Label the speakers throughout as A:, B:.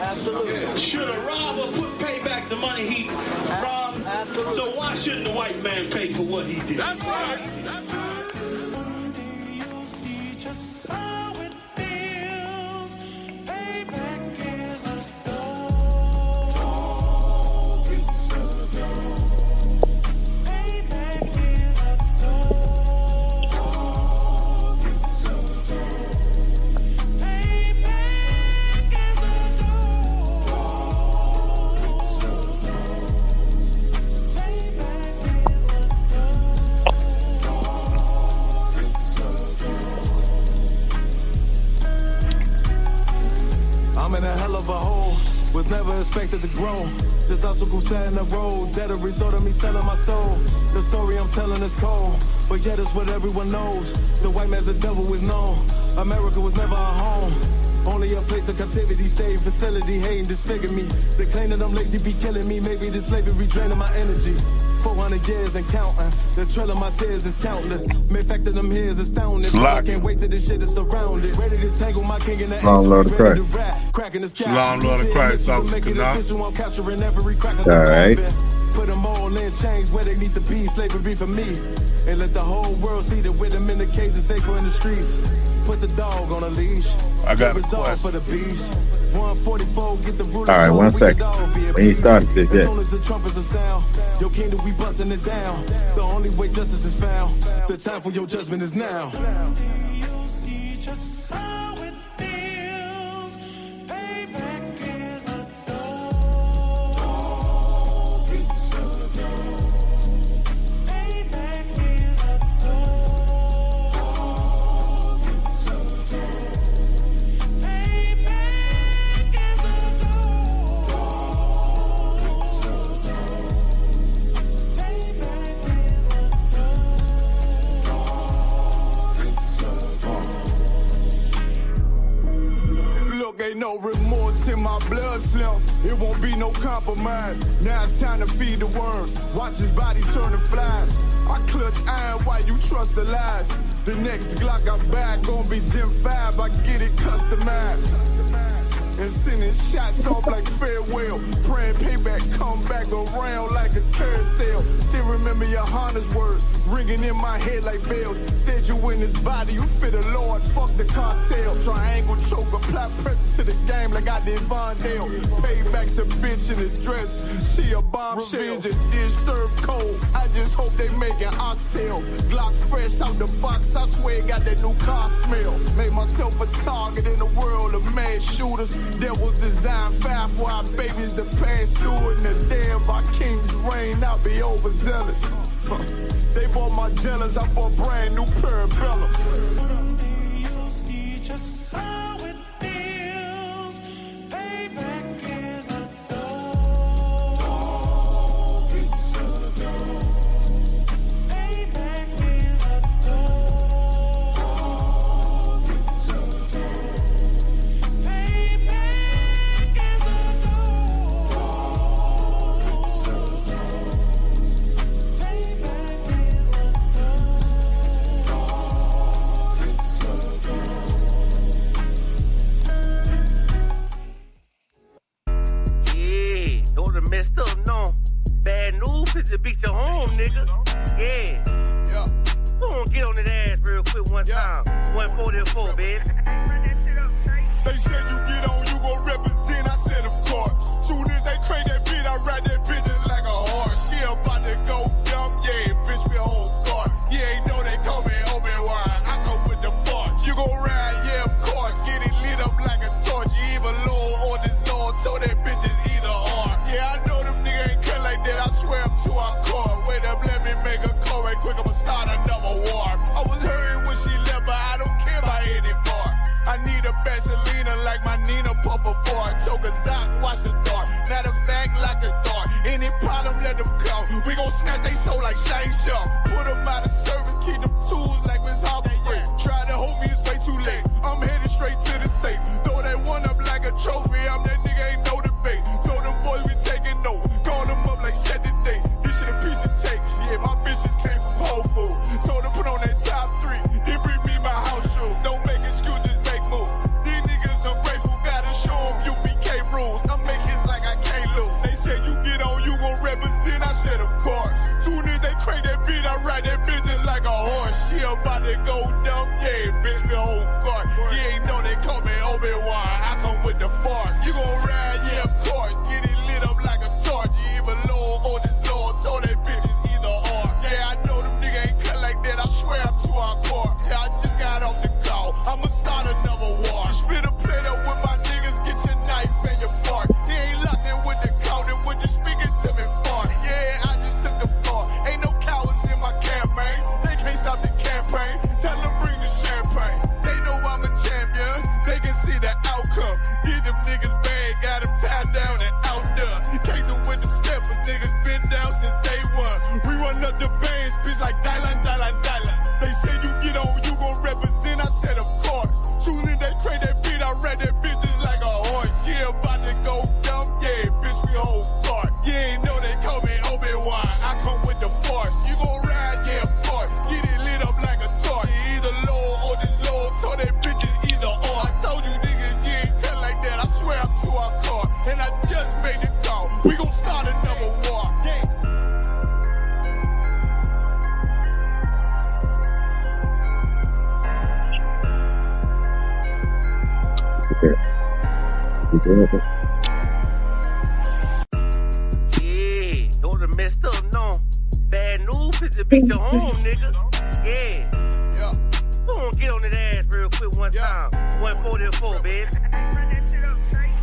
A: Absolutely. Should a robber pay back the money he robbed? Absolutely. So why shouldn't the white man pay for what he did?
B: That's right. That's right.
C: Was never expected to grow. Just obstacles set in the road. That a result of me selling my soul. The story I'm telling is cold, but yet it's what everyone knows. The white man's the devil is known. America was never our home. Only a place of captivity, safe facility, hating, disfigure me. They claim that I'm lazy, be killing me. Maybe this slavery draining my energy. 400 years and counting. The trail of my tears is countless. Main fact that I'm here is astounding. I can't wait till this shit is surrounded. Ready to tangle my king in the
D: Long Lord of Christ.
C: Cracking the sky.
B: Long Lord of Christ.
C: I'm capturing every crack. All right. Put them all in chains where they need to be. Slavery for me. And let the whole world see that with them in the cage and safer in the streets. Put the dog on a leash.
B: I got a question.
C: For the beast. 144, get the ruler.
D: All right, 1 second. When you started this,
C: as soon as the trumpets are sound, your kingdom we busting it down. The only way justice is found. The time for your judgment is now. You see just how it feels. Payback is a dog. It's a dog. Payback is a dog. It's a dog. Ain't no remorse in my blood, Slim. It won't be no compromise. Now it's time to feed the worms. Watch his body turn to flies. I clutch iron while you trust the lies. The next Glock I buy gon' be Gen 5. I get it customized. And sending shots off like farewell. Praying payback come back around like a carousel. Still remember your Honda's words ringing in my head like bells. Said you in this body, you fit the Lord, fuck the cartel. Triangle choke, apply pressure to the game like I did Von Dale. Payback's a bitch in his dress, she a bombshell. Revenge is served cold, I just hope they make an oxtail. Glock fresh out the box, I swear got that new car smell. Made myself a target in the world of mass shooters. There was design 5 for our babies to pass through. And the day of our king's reign, I'll be overzealous. They bought my jealous, I bought brand new parabellums. You'll see just how it feels. Payback is a dog. It's a dog. Payback is a dog. It's a dog. Payback is a dog. It's a dog.
E: Messed up, no. Bad news is to beat your home, nigga. Yeah. Go on, get on that ass real quick one time. 144, baby.
C: They said you get on, you gon' represent. I said, of course. Soon as they crank that beat, I ride that bitch just like a horse. She about to go dumb, yeah, bitch, me a whole guard. You ain't know they call me Obi-Wan. I come with the force. You gon' ride, yeah, of course. Get it lit up like a torch. You even Lord or this Lord, so that bitch is either or. Yeah, I know them niggas ain't cut like that. I swear I'm to our core. Wait up, let me make a call right quick. I'ma start another war. I was hurting when she left, but I don't care about anymore. I need a Vaseline like my Nina Puffer Ford. Took a Zoc, watch the dark. Matter of fact, like a dart. Any problem, let them come. We gon' snatch they soul like Shane Sharp. Put them out of service, keep them tools like Miss Hopper Free. Try to hope me, it's way too late. I'm headed straight to the safe. Throw that one up like a trophy. I'm that nigga, ain't no debate. Told them boys we taking over. Call them up like set the date. This shit a piece of cake. Yeah, my bitches came from Whole Foods. Told them put on that top 3. Then bring me my house shoes. Don't make excuses, make moves. These niggas ungrateful, gotta show them UPK rules. about to go dumb, yeah, bitch, me whole guard. You ain't know they call me Obi-Wan, I come with the fart. You gon' ride, yeah, of course, get it lit up like a torch. You even low on this Lord, told that bitches either or. Yeah, I know them niggas ain't cut like that, I swear I'm too hardcore. Yeah, I just got off the call, I'ma start another war. Spit a plate up with my niggas, get your knife and your fork. He ain't locked in with the cow, then when you speaking to me fart. Yeah, I just took the floor, ain't no cowards in my campaign. They can't stop the campaign, tell them bring the champagne. They know I'm a champion, they can see the outcome. Get them niggas bad, got them tied down and out there. Came through with them steppers, niggas been down since day one. We run up the bands, bitch, like Dylan. They say you get on, you gon' represent, I said of course. Soon as they crate that beat, I read that bitch just like a horse. Yeah, about to go dumb, yeah, bitch, we whole guard. You ain't know they call me Obi-Wan, I come with the force. You gon' ride, yeah, of course. Get it lit up like a torch. You either low or this low, told that bitches either or. I told you niggas, you ain't cut like that, I swear I'm too hardcore. And I just made the call, we gon' start another war. Yeah.
E: Yeah, don't have messed up, no. Bad news is to beat your home, nigga. Yeah. Go on, get on that ass real quick one time. 144, baby.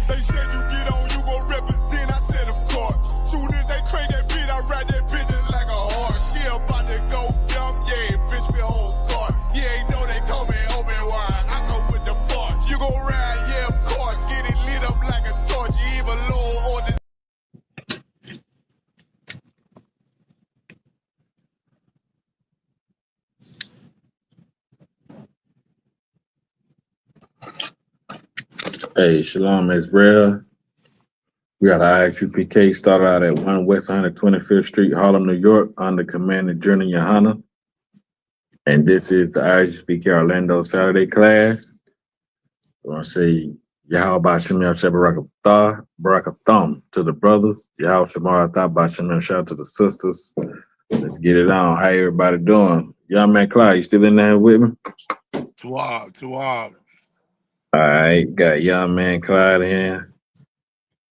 C: They said you get on, you gon' represent, I said of course. Soon as they crank that beat, I ride that bitch just like a horse. She about to go dumb, yeah, bitch, me whole guard. You ain't know they call me Obi-Wan, I come with the force. You gon' ride, yeah, of course, get it lit up like a torch. You even low on this.
D: Hey, Shalom Israel. We got our ISUPK started out at 1 West 125th Street, Harlem, New York, under Commander Junior Yahawadah. And this is the ISUPK Orlando Saturday class. I want to say Yahawadah Shem Yahshua Barakatham to the brothers. Yahawadah Shemaratah Bashem Yahshua to the sisters. Let's get it on. How everybody doing? Young man Clyde, you still in there with me?
B: Too hard.
D: All right, got young man Clyde in.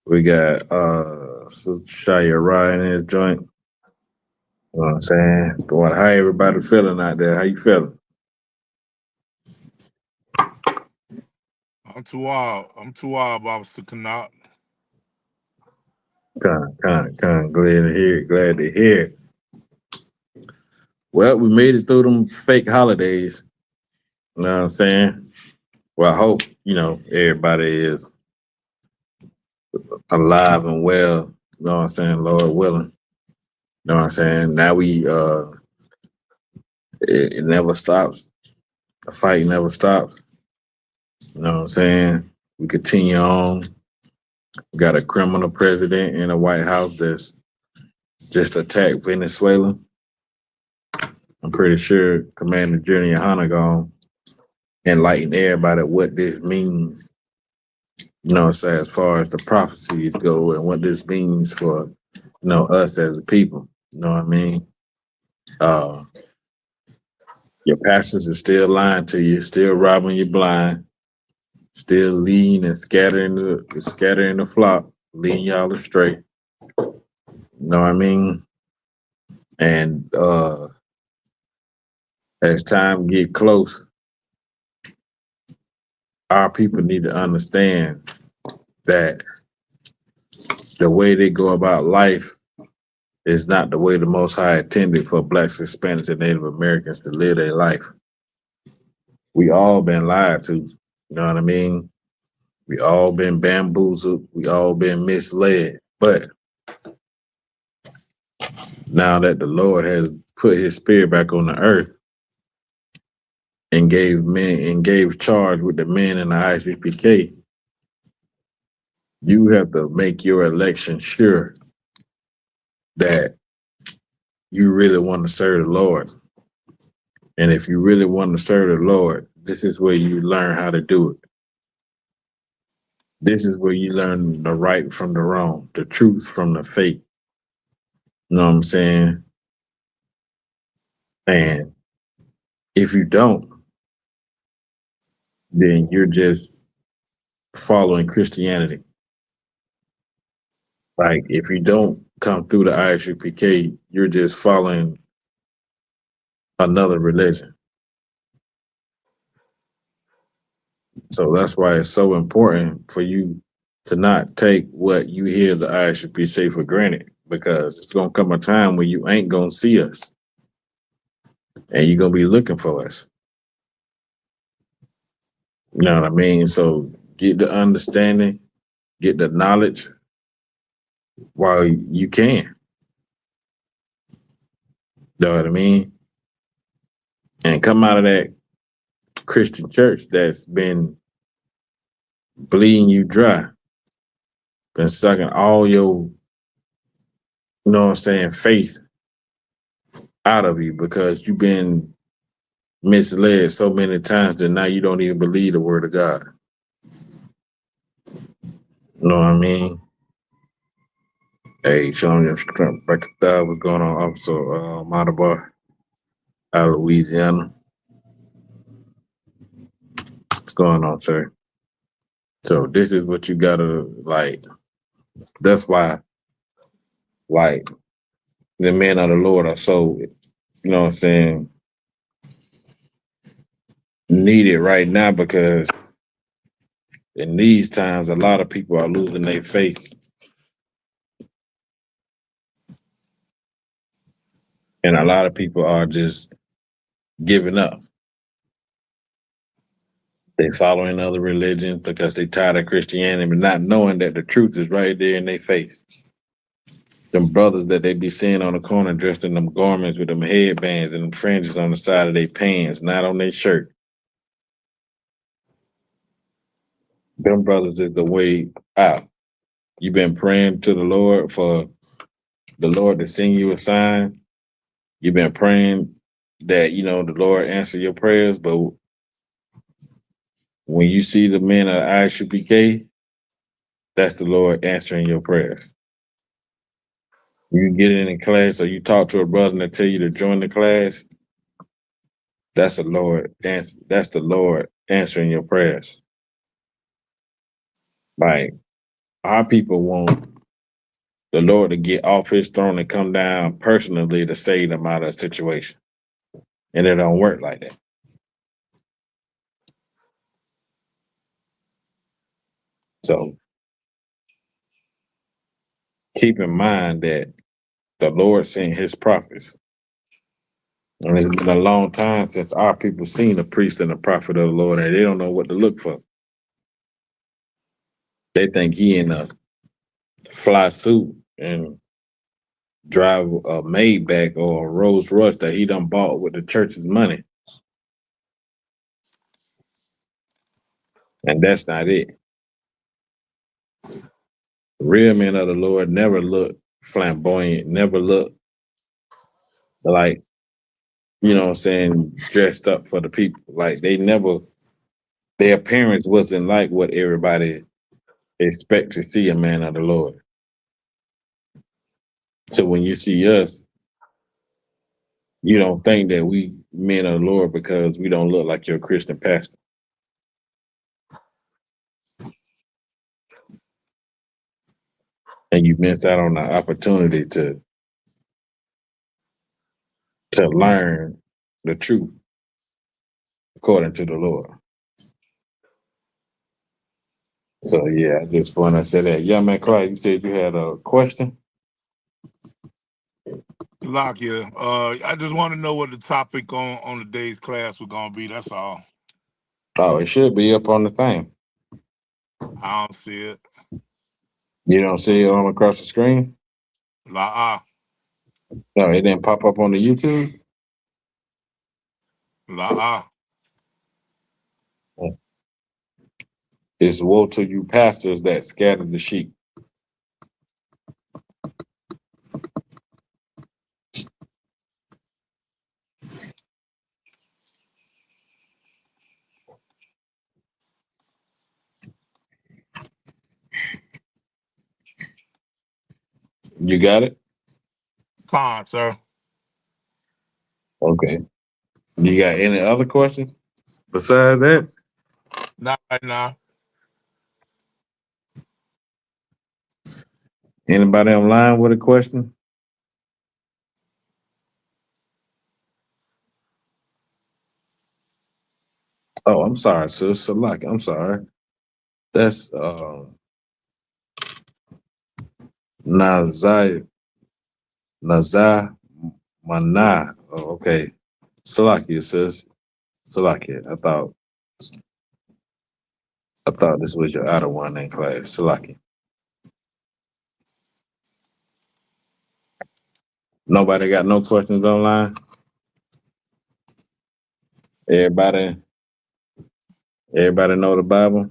D: We got Sister Shia Ryan in his joint. You know what I'm saying? Going, how everybody feeling out there? How you feeling?
B: I'm too hard, Officer Chaanak.
D: Glad to hear it. Well, we made it through them fake holidays. You know what I'm saying? Well, I hope, everybody is alive and well. You know what I'm saying? Lord willing. You know what I'm saying? Now it never stops. The fight never stops. You know what I'm saying? We continue on. We got a criminal president in the White House that's just attacked Venezuela. I'm pretty sure Commander Junior Yahawadah gonna enlighten everybody what this means. You know what I'm saying? As far as the prophecies go and what this means for, us as a people. You know what I mean? Your pastors are still lying to you, still robbing you blind, still leading and scattering the flock, leading y'all astray. You know what I mean? And as time get close, our people need to understand that the way they go about life is not the way the Most High intended for Blacks, Hispanics, and Native Americans to live their life. We all been lied to, you know what I mean? We all been bamboozled. We all been misled. But now that the Lord has put his spirit back on the earth and gave charge with the men in the ISUPK, you have to make your election sure that you really want to serve the Lord. And if you really want to serve the Lord, this is where you learn how to do it. This is where you learn the right from the wrong, the truth from the fake. You know what I'm saying? And If you don't, then you're just following Christianity. Like if you don't come through the ISUPK, you're just following another religion. So that's why it's so important for you to not take what you hear the ISUPK say for granted, because it's gonna come a time where you ain't gonna see us and you're gonna be looking for us. You know what I mean? So get the understanding, get the knowledge while you can. You know what I mean? And come out of that Christian church that's been bleeding you dry, been sucking all your, you know what I'm saying, faith out of you because you've been misled so many times that now you don't even believe the word of God. You know what I mean? Hey, Shalom, what's going on? Officer Matabar out of Louisiana. What's going on, sir? So this is what you gotta like. That's why, like, the men of the Lord are so, you know what I'm saying, needed right now, because in these times, a lot of people are losing their faith. And a lot of people are just giving up. They following other religions because they tired of Christianity, but not knowing that the truth is right there in their face. Them brothers that they be seeing on the corner dressed in them garments with them headbands and them fringes on the side of their pants, not on their shirt. Them brothers is the way out. You've been praying to the Lord for the Lord to send you a sign. You've been praying that, you know, the Lord answer your prayers, but when you see the men of ISUPK, that's the Lord answering your prayers. You get in a class or you talk to a brother and they tell you to join the class, that's the Lord answering your prayers. Like, our people want the Lord to get off his throne and come down personally to save them out of a situation. And it don't work like that. So keep in mind that the Lord sent his prophets. And it's been a long time since our people seen a priest and a prophet of the Lord, and they don't know what to look for. They think he in a fly suit and drive a Maybach or a Rolls Royce that he done bought with the church's money. And that's not it. Real men of the Lord never look flamboyant, never look like, you know what I'm saying, dressed up for the people. Like their appearance wasn't like what everybody expect to see a man of the Lord. So when you see us, you don't think that we men of the Lord because we don't look like your Christian pastor. And you miss out on the opportunity to learn the truth according to the Lord. So yeah, I just want to say that. Yeah, man, Clyde, you said you had a question?
B: Lock here. I just want to know what the topic on the day's class was gonna be. That's all.
D: Oh, it should be up on the thing.
B: I don't see it.
D: You don't see it on across the screen?
B: La
D: No, it didn't pop up on the YouTube? It's woe to you pastors that scattered the sheep. You got it?
B: Fine, sir.
D: Okay. You got any other questions besides that?
B: Not right now.
D: Anybody online with a question? Oh, I'm sorry, sis. Salaki, I'm sorry. That's Nazai Mana. Oh, okay. Salakia, sis. Salakia. I thought this was your outer one in class. Salakia. Nobody got no questions online? Everybody know the Bible?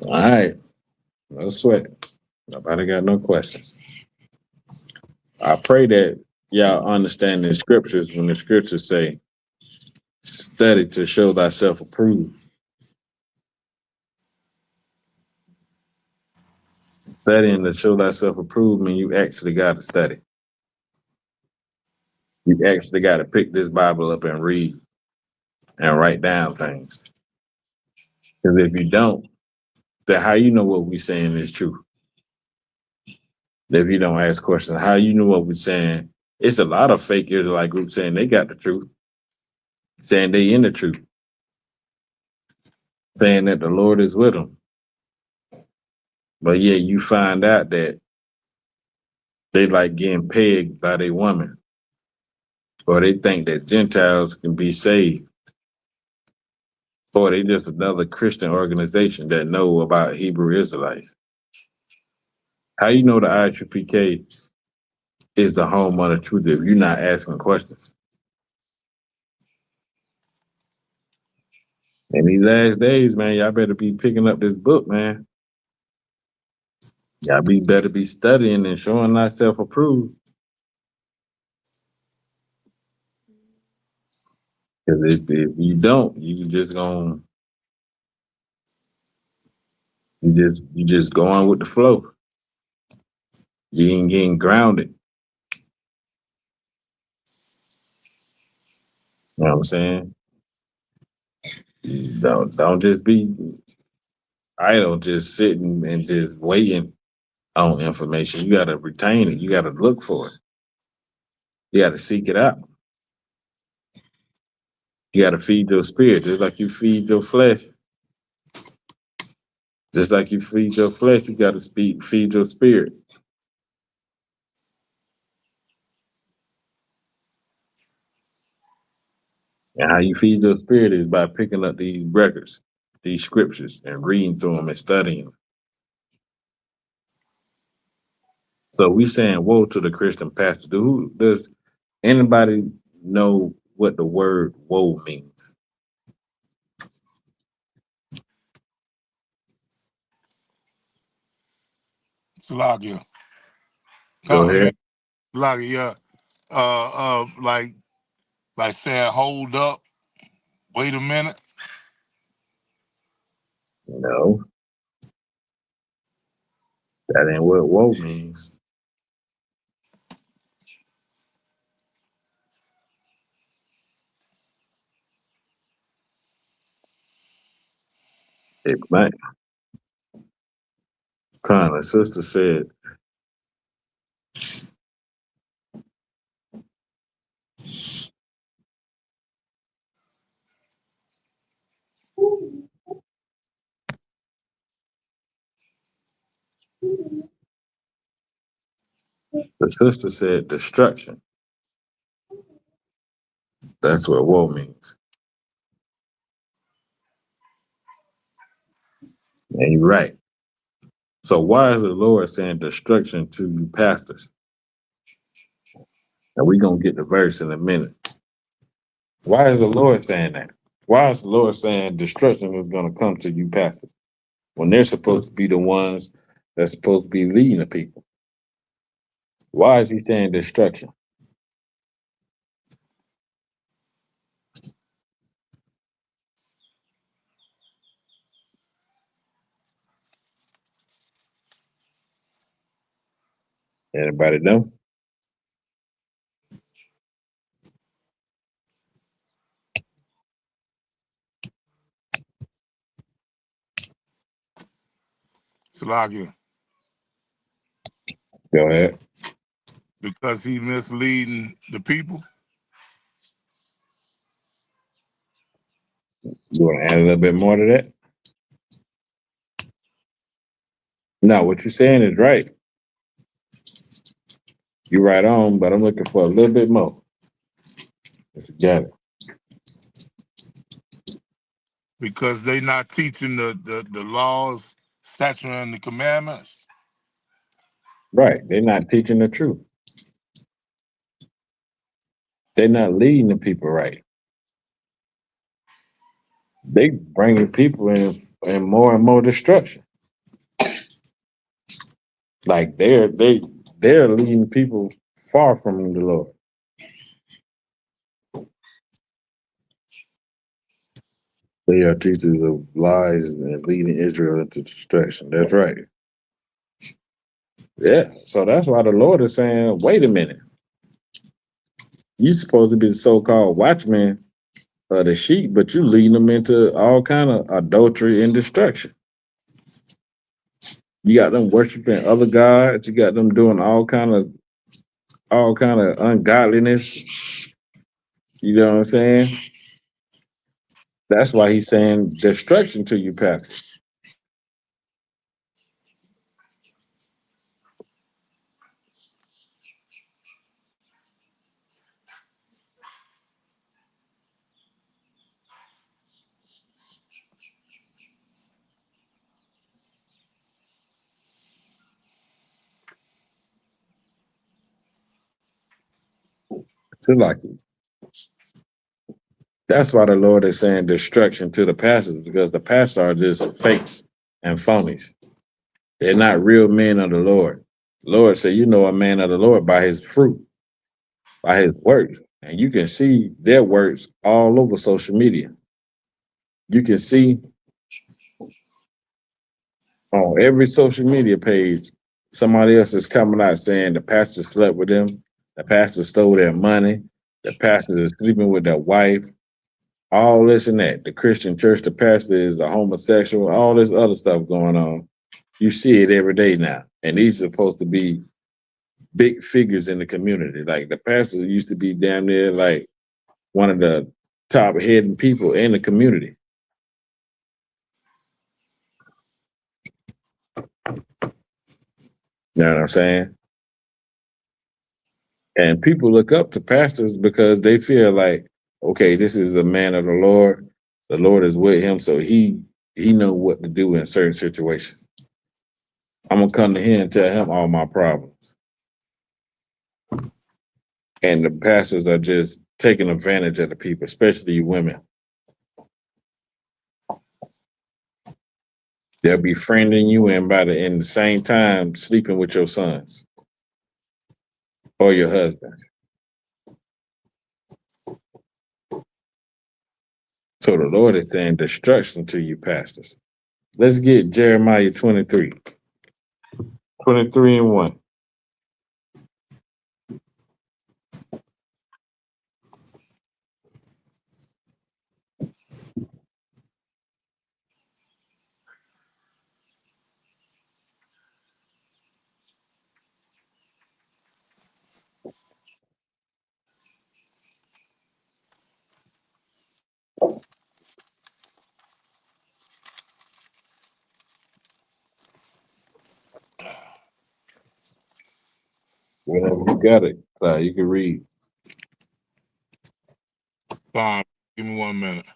D: All right. No sweat. Nobody got no questions. I pray that y'all understand the scriptures when the scriptures say, study to show thyself approved. Studying to show thyself approved means you actually got to study. You actually got to pick this Bible up and read and write down things. Because if you don't, then how you know what we're saying is true? If you don't ask questions, how you know what we're saying? It's a lot of fake Israelite groups saying they got the truth, saying they in the truth, saying that the Lord is with them. But yeah, you find out that they like getting pegged by their woman, or they think that Gentiles can be saved, or they just another Christian organization that know about Hebrew Israelites. How you know the ISUPK is the home of the truth if you're not asking questions? In these last days, man, y'all better be picking up this book, man. Y'all better be studying and showing thyself approved. Because if you don't, you just going with the flow. You ain't getting grounded. You know what I'm saying? Don't just be idle, just sitting and just waiting on information. You gotta retain it. You gotta look for it. You gotta seek it out. You gotta feed your spirit, just like you feed your flesh. Just like you feed your flesh, you gotta feed your spirit. And how you feed your spirit is by picking up these records, these scriptures, and reading through them and studying them. So we saying woe to the Christian pastor. Does anybody know what the word woe means?
B: Salakia.
D: Go ahead.
B: Salakia, yeah. Like saying, hold up, wait a minute.
D: No, that ain't what woe means. It might. Kind of sister said, destruction. That's what woe means. And you're right. So why is the Lord saying destruction to you pastors? And we're going to get the verse in a minute. Why is the Lord saying that? Why is the Lord saying destruction is going to come to you, pastors, when they're supposed to be the ones that's supposed to be leading the people? Why is he saying destruction? Anybody know?
B: Salakia,
D: Go ahead.
B: because he's misleading the people.
D: You want to add a little bit more to that? No, what you're saying is right. You're right on, but I'm looking for a little bit more. If you got it.
B: Because they not teaching the laws, statutes, and the commandments.
D: Right. They're not teaching the truth. They're not leading the people right. They bringing people in more and more destruction. Like they're leading people far from the Lord. They are teachers of lies and leading Israel into destruction. That's right. Yeah. So that's why the Lord is saying, wait a minute. You're supposed to be the so-called watchman of the sheep, but you leading them into all kind of adultery and destruction. You got them worshiping other gods. You got them doing all kind of ungodliness. You know what I'm saying? That's why he's saying destruction to you, Pastor. So like, that's why the Lord is saying destruction to the pastors, because the pastors are just fakes and phonies. They're not real men of the Lord. The Lord said, you know a man of the Lord by his fruit, by his works. And you can see their works all over social media. You can see on every social media page, somebody else is coming out saying the pastor slept with them, the pastor stole their money, the pastor is sleeping with their wife, all this and that. The Christian church, the pastor is a homosexual, all this other stuff going on. You see it every day now. And these are supposed to be big figures in the community. Like the pastor used to be damn near like one of the top heading people in the community. You know what I'm saying? And people look up to pastors because they feel like, okay, this is the man of the Lord. The Lord is with him, so he know what to do in certain situations. I'm gonna come to him and tell him all my problems. And the pastors are just taking advantage of the people, especially women. They'll be friending you and in the same time sleeping with your sons or your husband. So the Lord is saying destruction to you, pastors. Let's get Jeremiah 23. 23 and 1. Whenever you got it, you can read.
B: Fine. Give me 1 minute.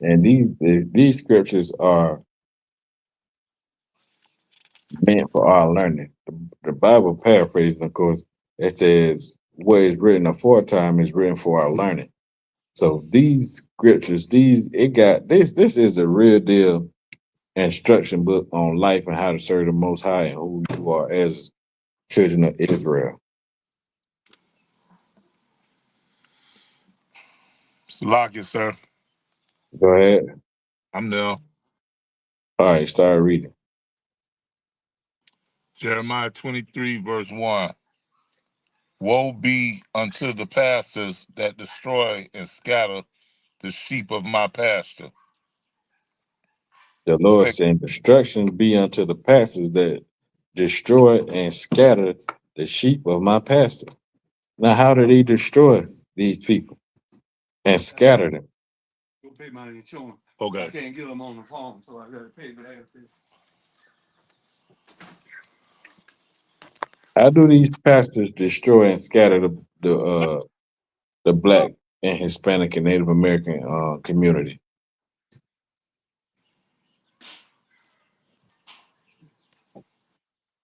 D: And these scriptures are meant for our learning. The Bible paraphrasing, of course, it says what is written aforetime is written for our learning. So these scriptures, this is a real deal instruction book on life and how to serve the Most High and who you are as children of Israel.
B: Lock it, sir.
D: Go ahead.
B: I'm there.
D: All right, start reading.
B: Jeremiah 23, verse 1. Woe be unto the pastors that destroy and scatter the sheep of my pasture.
D: The Lord saying, destruction be unto the pastors that destroy and scatter the sheep of my pasture. Now, how did he destroy these people and scatter them?
C: Pay my insurance.
B: Okay.
C: I can't get them on the phone, so I gotta pay for that.
D: How do these pastors destroy and scatter the Black and Hispanic and Native American community?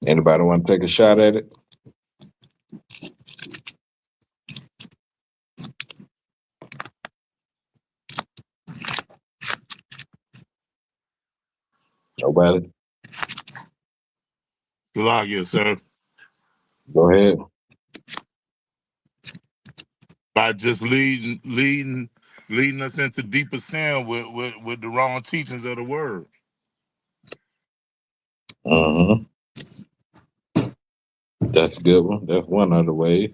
D: Anybody want to take a shot at it? Nobody?
B: Lock it, sir.
D: Go ahead.
B: By just leading us into deeper sin with the wrong teachings of the word.
D: Mm-hmm. That's a good one. That's one other way.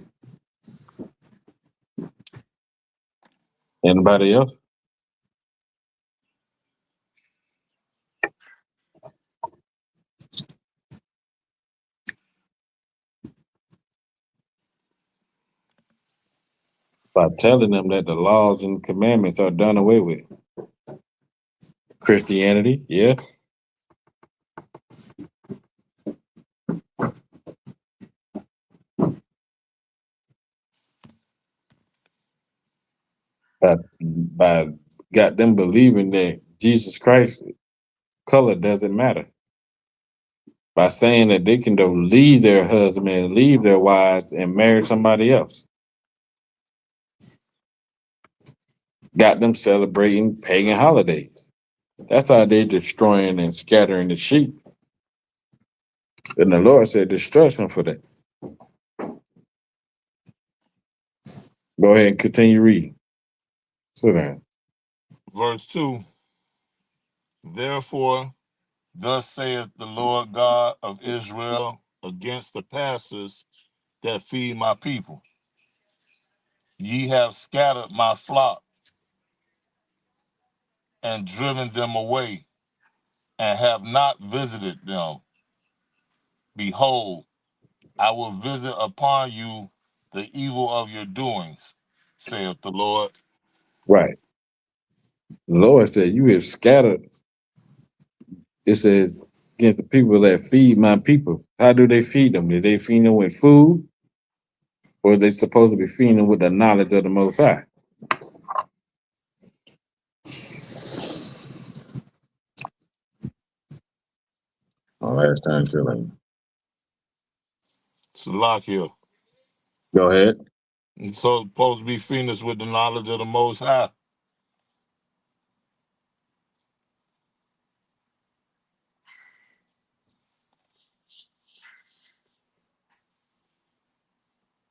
D: Anybody else? By telling them that the laws and commandments are done away with. Christianity, yeah. By got them believing that Jesus Christ color doesn't matter. By saying that they can leave their husband and leave their wives and marry somebody else. Got them celebrating pagan holidays. That's how they're destroying and scattering the sheep. And the Lord said destruction for that. Go ahead and continue reading. Sit down.
B: Verse 2. Therefore, thus saith the Lord God of Israel against the pastors that feed my people. Ye have scattered my flock and driven them away, and have not visited them. Behold, I will visit upon you the evil of your doings, saith the Lord.
D: Right. The Lord said, you have scattered. It says, against the people that feed my people. How do they feed them? Do they feed them with food? Or are they supposed to be feeding them with the knowledge of the Most High? Oh, last time, Trilling.
B: Salakia.
D: Go ahead.
B: And so supposed to be feeding us with the knowledge of the Most High.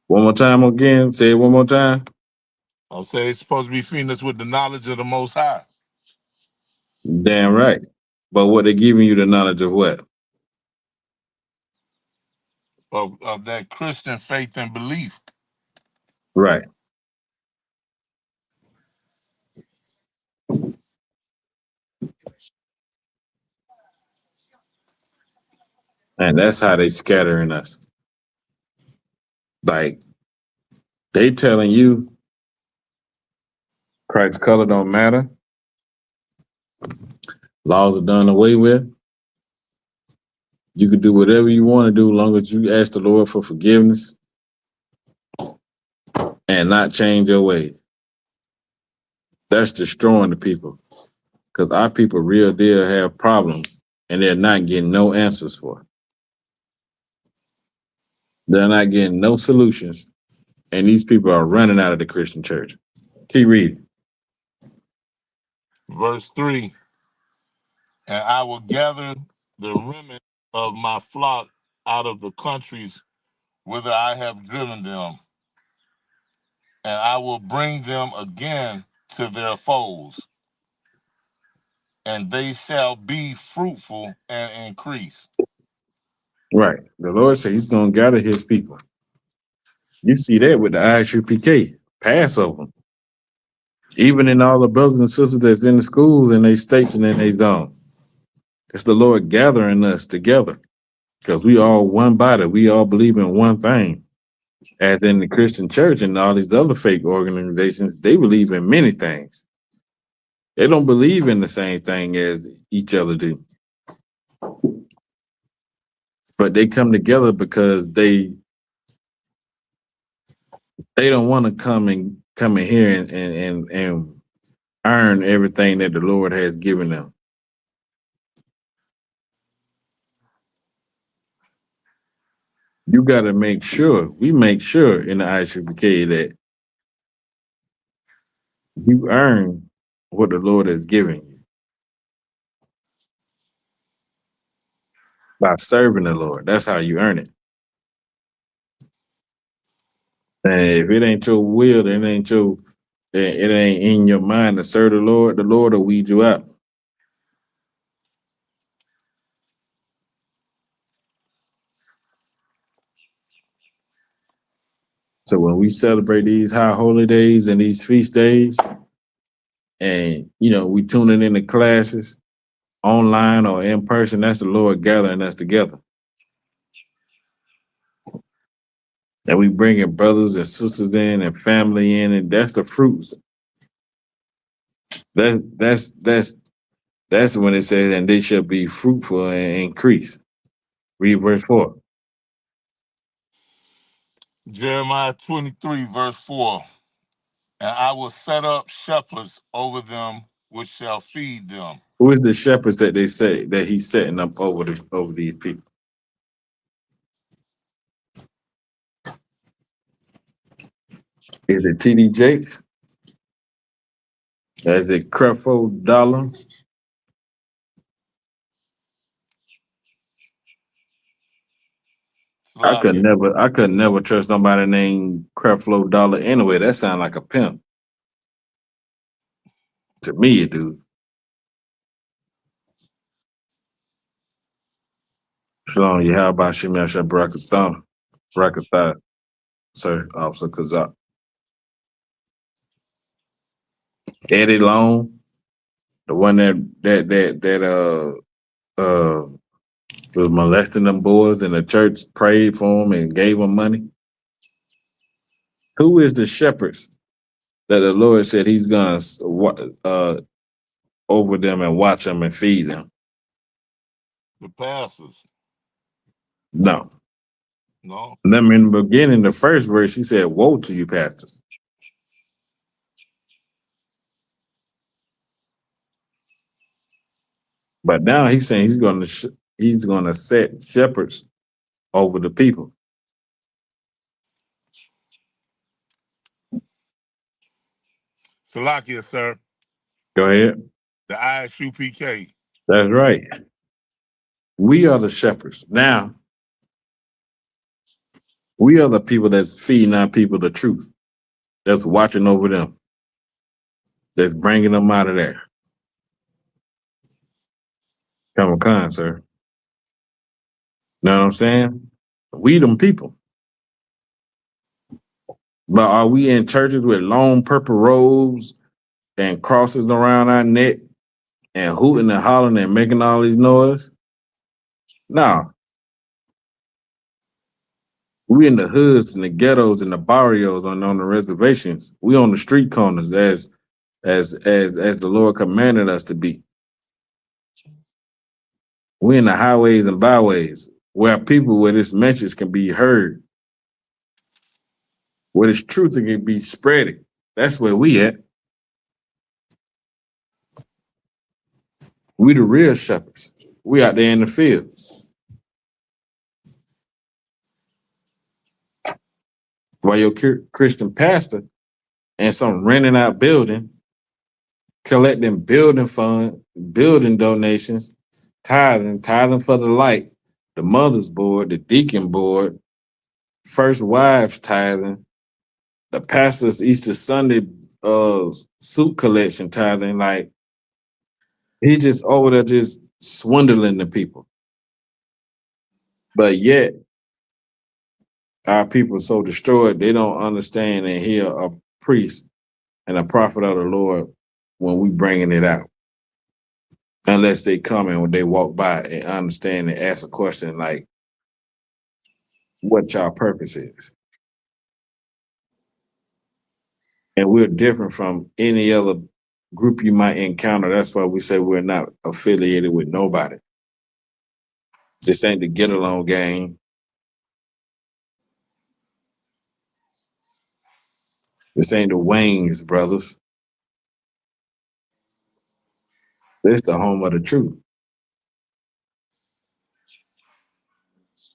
D: One more time again. Say it one more time.
B: I'll say it's supposed to be feeding us with the knowledge of the Most High.
D: Damn right. But what they giving you the knowledge of what?
B: Of that Christian faith and belief.
D: Right. And that's how they scattering us. Like, they telling you Christ's color don't matter. Laws are done away with. You can do whatever you want to do as long as you ask the Lord for forgiveness and not change your way. That's destroying the people. Because our people real deal have problems and they're not getting no answers for. They're not getting no solutions, and these people are running out of the Christian church. Keep reading.
B: Verse 3, and I will gather the remnant of my flock out of the countries whither I have driven them, and I will bring them again to their folds, and they shall be fruitful and increase.
D: Right. The Lord said he's going to gather his people. You see that with the ISUPK, Passover. Even in all the brothers and sisters that's in the schools and they states and in their zone. It's the Lord gathering us together because we all one body. We all believe in one thing. As in the Christian church and all these other fake organizations, they believe in many things. They don't believe in the same thing as each other do. But they come together because they don't want to come in here and earn everything that the Lord has given them. You got to make sure, we make sure in the ISUPK that you earn what the Lord has given you by serving the Lord. That's how you earn it. And if it ain't your will, then it ain't in your mind to serve the Lord will weed you out. So when we celebrate these high holy days and these feast days, and we tuning in the classes online or in person, that's the Lord gathering us together. And we bringing brothers and sisters in and family in, and that's the fruits. That's when it says, and they shall be fruitful and increase. Read verse 4.
B: Jeremiah 23, verse 4, and I will set up shepherds over them which shall feed them.
D: Who is the shepherds that they say that he's setting up over these people? Is it TD Jakes? Is it Creflo Dollar? I could never trust nobody named Creflo Dollar anyway. That sounds like a pimp. To me, it do. Shalom, Yahawadah, Shemel Shabrakathan, Brakatha, Sir Officer Kazak. Eddie Long, the one that was molesting them boys, and the church prayed for him and gave him money. Who is the shepherds that the Lord said he's gonna over them and watch them and feed them?
B: The pastors.
D: No.
B: No.
D: Then in the beginning, the first verse, he said, "Woe to you, pastors." But now he's saying he's going to set shepherds over the people.
B: Salakia, sir.
D: Go ahead.
B: The ISUPK.
D: That's right. We are the shepherds. Now, we are the people that's feeding our people the truth. That's watching over them. That's bringing them out of there. Come on, sir. Know what I'm saying? We them people. But are we in churches with long purple robes and crosses around our neck and hooting and hollering and making all these noise? No. We in the hoods and the ghettos and the barrios on the reservations. We on the street corners as the Lord commanded us to be. We in the highways and byways where people where this message can be heard, where this truth can be spreading. That's where we at. We the real shepherds. We out there in the field. while your Christian pastor and some renting out building, collecting building fund, building donations, tithing for the light, the mother's board, the deacon board, first wives tithing, the pastor's Easter Sunday soup collection tithing. Like, he's just over there just swindling the people. But yet, our people are so destroyed, they don't understand and hear a priest and a prophet of the Lord when we bringing it out. Unless they come and when they walk by and understand and ask a question like, what y'all purpose is. And we're different from any other group you might encounter. That's why we say we're not affiliated with nobody. This ain't the get along game. This ain't the Waynes brothers. This the home of the truth.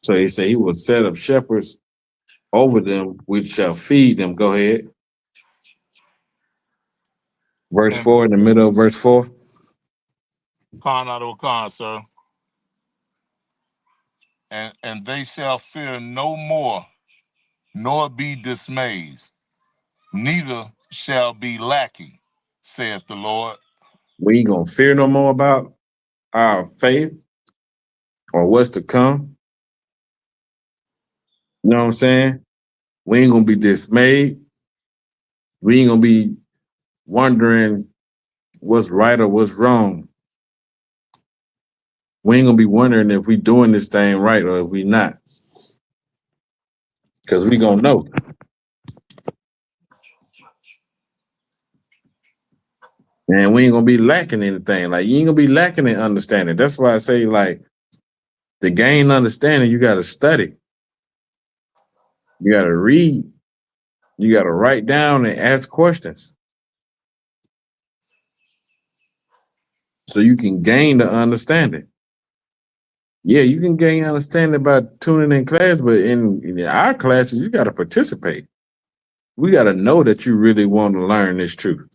D: So he said he will set up shepherds over them, which shall feed them. Go ahead. Verse 4, in the middle of verse 4.
B: Con out of con, sir. And they shall fear no more, nor be dismayed, neither shall be lacking, saith the Lord.
D: We ain't gonna fear no more about our faith or what's to come. You know what I'm saying? We ain't gonna be dismayed. We ain't gonna be wondering what's right or what's wrong. We ain't gonna be wondering if we doing this thing right or if we not. Because we gonna know. And we ain't gonna be lacking anything. Like, you ain't gonna be lacking in understanding. That's why I say, like, to gain understanding, you gotta study. You gotta read. You gotta write down and ask questions. So you can gain the understanding. Yeah, you can gain understanding by tuning in class, but in our classes, you gotta participate. We gotta know that you really want to learn this truth.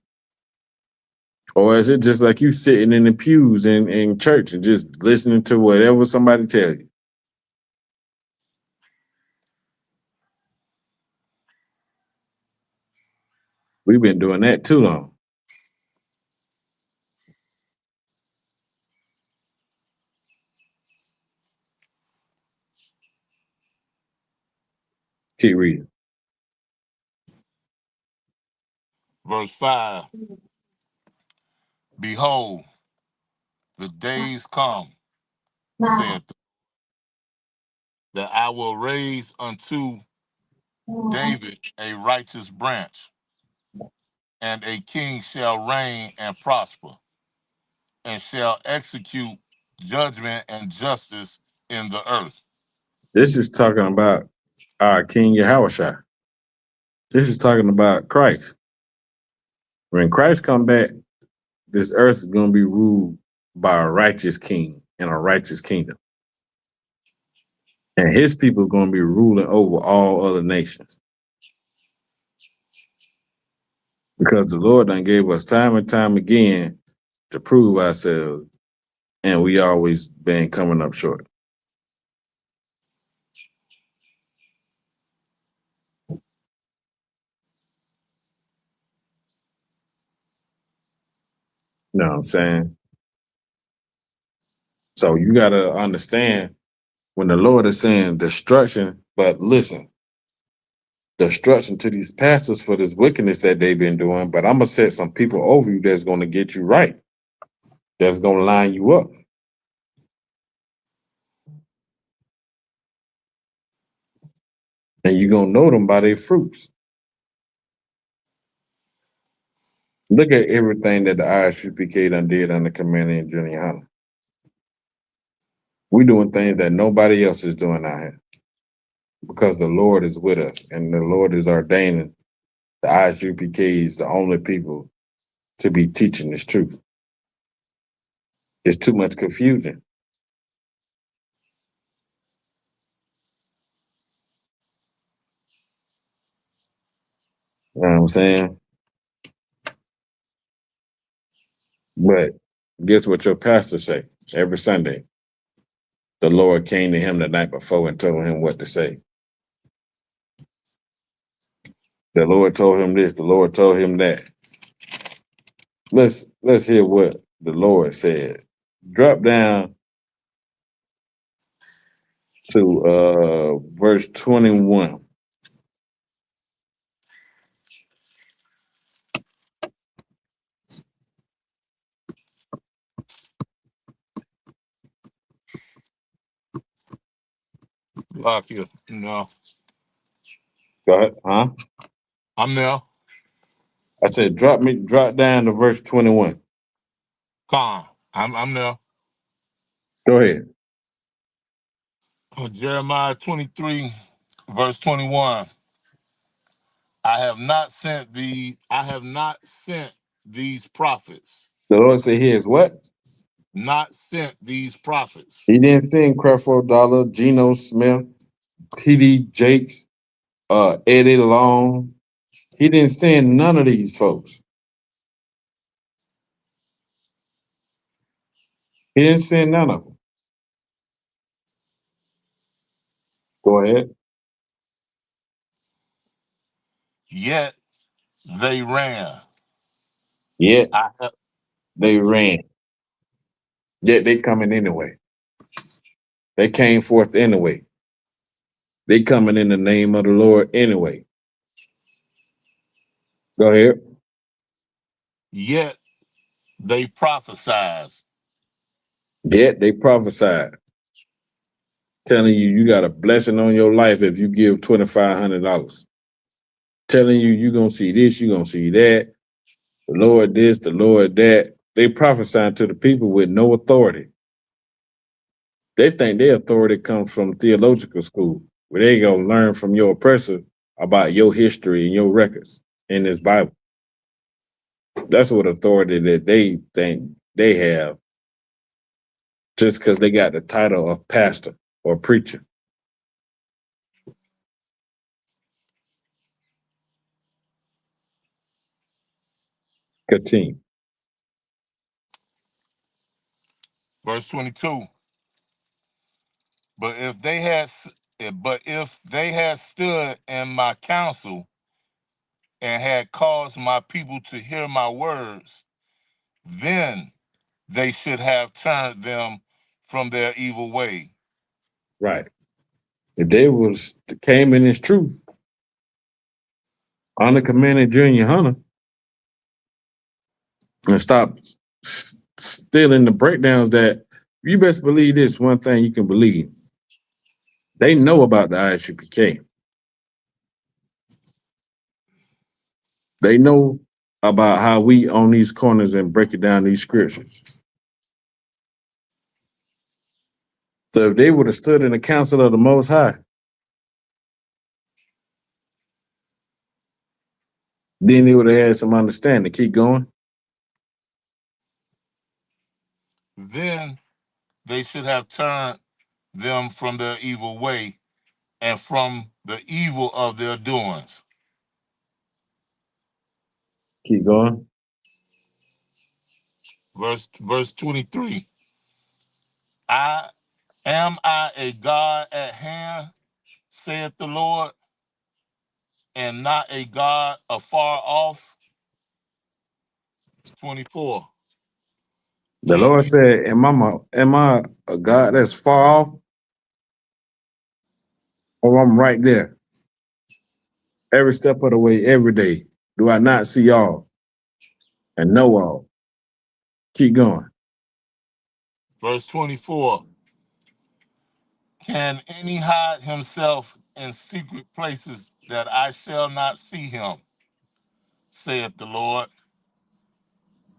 D: Or is it just like you sitting in the pews in church and just listening to whatever somebody tell you? We've been doing that too long. Keep reading.
B: Verse 5. Behold, the days come, saith the, that I will raise unto David a righteous branch, and a king shall reign and prosper, and shall execute judgment and justice in the earth.
D: This is talking about our King Yahawadah. This is talking about Christ. When Christ come back, this earth is going to be ruled by a righteous king and a righteous kingdom. And his people are going to be ruling over all other nations. Because the Lord done gave us time and time again to prove ourselves, and we always been coming up short. You know what I'm saying? So you got to understand when the Lord is saying destruction, but listen, destruction to these pastors for this wickedness that they've been doing, but I'm going to set some people over you that's going to get you right, that's going to line you up. And you're going to know them by their fruits. Look at everything that the ISUPK done did under Commander and Junior Hunter. We're doing things that nobody else is doing out here because the Lord is with us and the Lord is ordaining the ISUPKs, the only people to be teaching this truth. It's too much confusion. You know what I'm saying? But guess what your pastor say every Sunday? The Lord came to him the night before and told him what to say. The Lord told him this. The Lord told him that. Let's hear what the Lord said. Drop down to verse 21.
B: Lock you. No.
D: Go ahead. Huh?
B: I'm there.
D: I said drop down to verse 21.
B: Con. I'm there.
D: Go ahead.
B: Jeremiah 23, verse 21. I have not sent these prophets.
D: The Lord said he is what?
B: Not sent these prophets.
D: He didn't send Creflo Dollar, Geno Smith, T.D. Jakes, Eddie Long. He didn't send none of these folks. He didn't send none of them. Go ahead.
B: Yet they ran.
D: Yet
B: I have,
D: they ran. Yet they coming anyway. They came forth anyway. They coming in the name of the Lord anyway. Go ahead.
B: yet they prophesied.
D: Yet they prophesied, telling you got a blessing on your life if you give $2,500. Telling you you're gonna see this, you're gonna see that. The Lord this, the Lord that. They prophesying to the people with no authority. They think their authority comes from theological school, where they go learn from your oppressor about your history and your records in this Bible. That's what authority that they think they have just because they got the title of pastor or preacher. Continue.
B: Verse 22. But if they had stood in my counsel and had caused my people to hear my words, then they should have turned them from their evil way.
D: Right. If they came in his truth, Hunter commanded Junior Hunter and stop stealing the breakdowns that you best believe this one thing you can believe. They know about the ISUPK. They know about how we on these corners and break it down these scriptures. So if they would have stood in the council of the Most High, then they would have had some understanding. Keep going.
B: Then they should have turned them from their evil way and from the evil of their doings.
D: Keep going.
B: Verse 23. Am I a God at hand, saith the Lord, and not a God afar off? 24.
D: The Lord said, am I a God that's far off? Or I'm right there? Every step of the way, every day. Do I not see all and know all? Keep going.
B: Verse 24. Can any hide himself in secret places that I shall not see him, saith the Lord?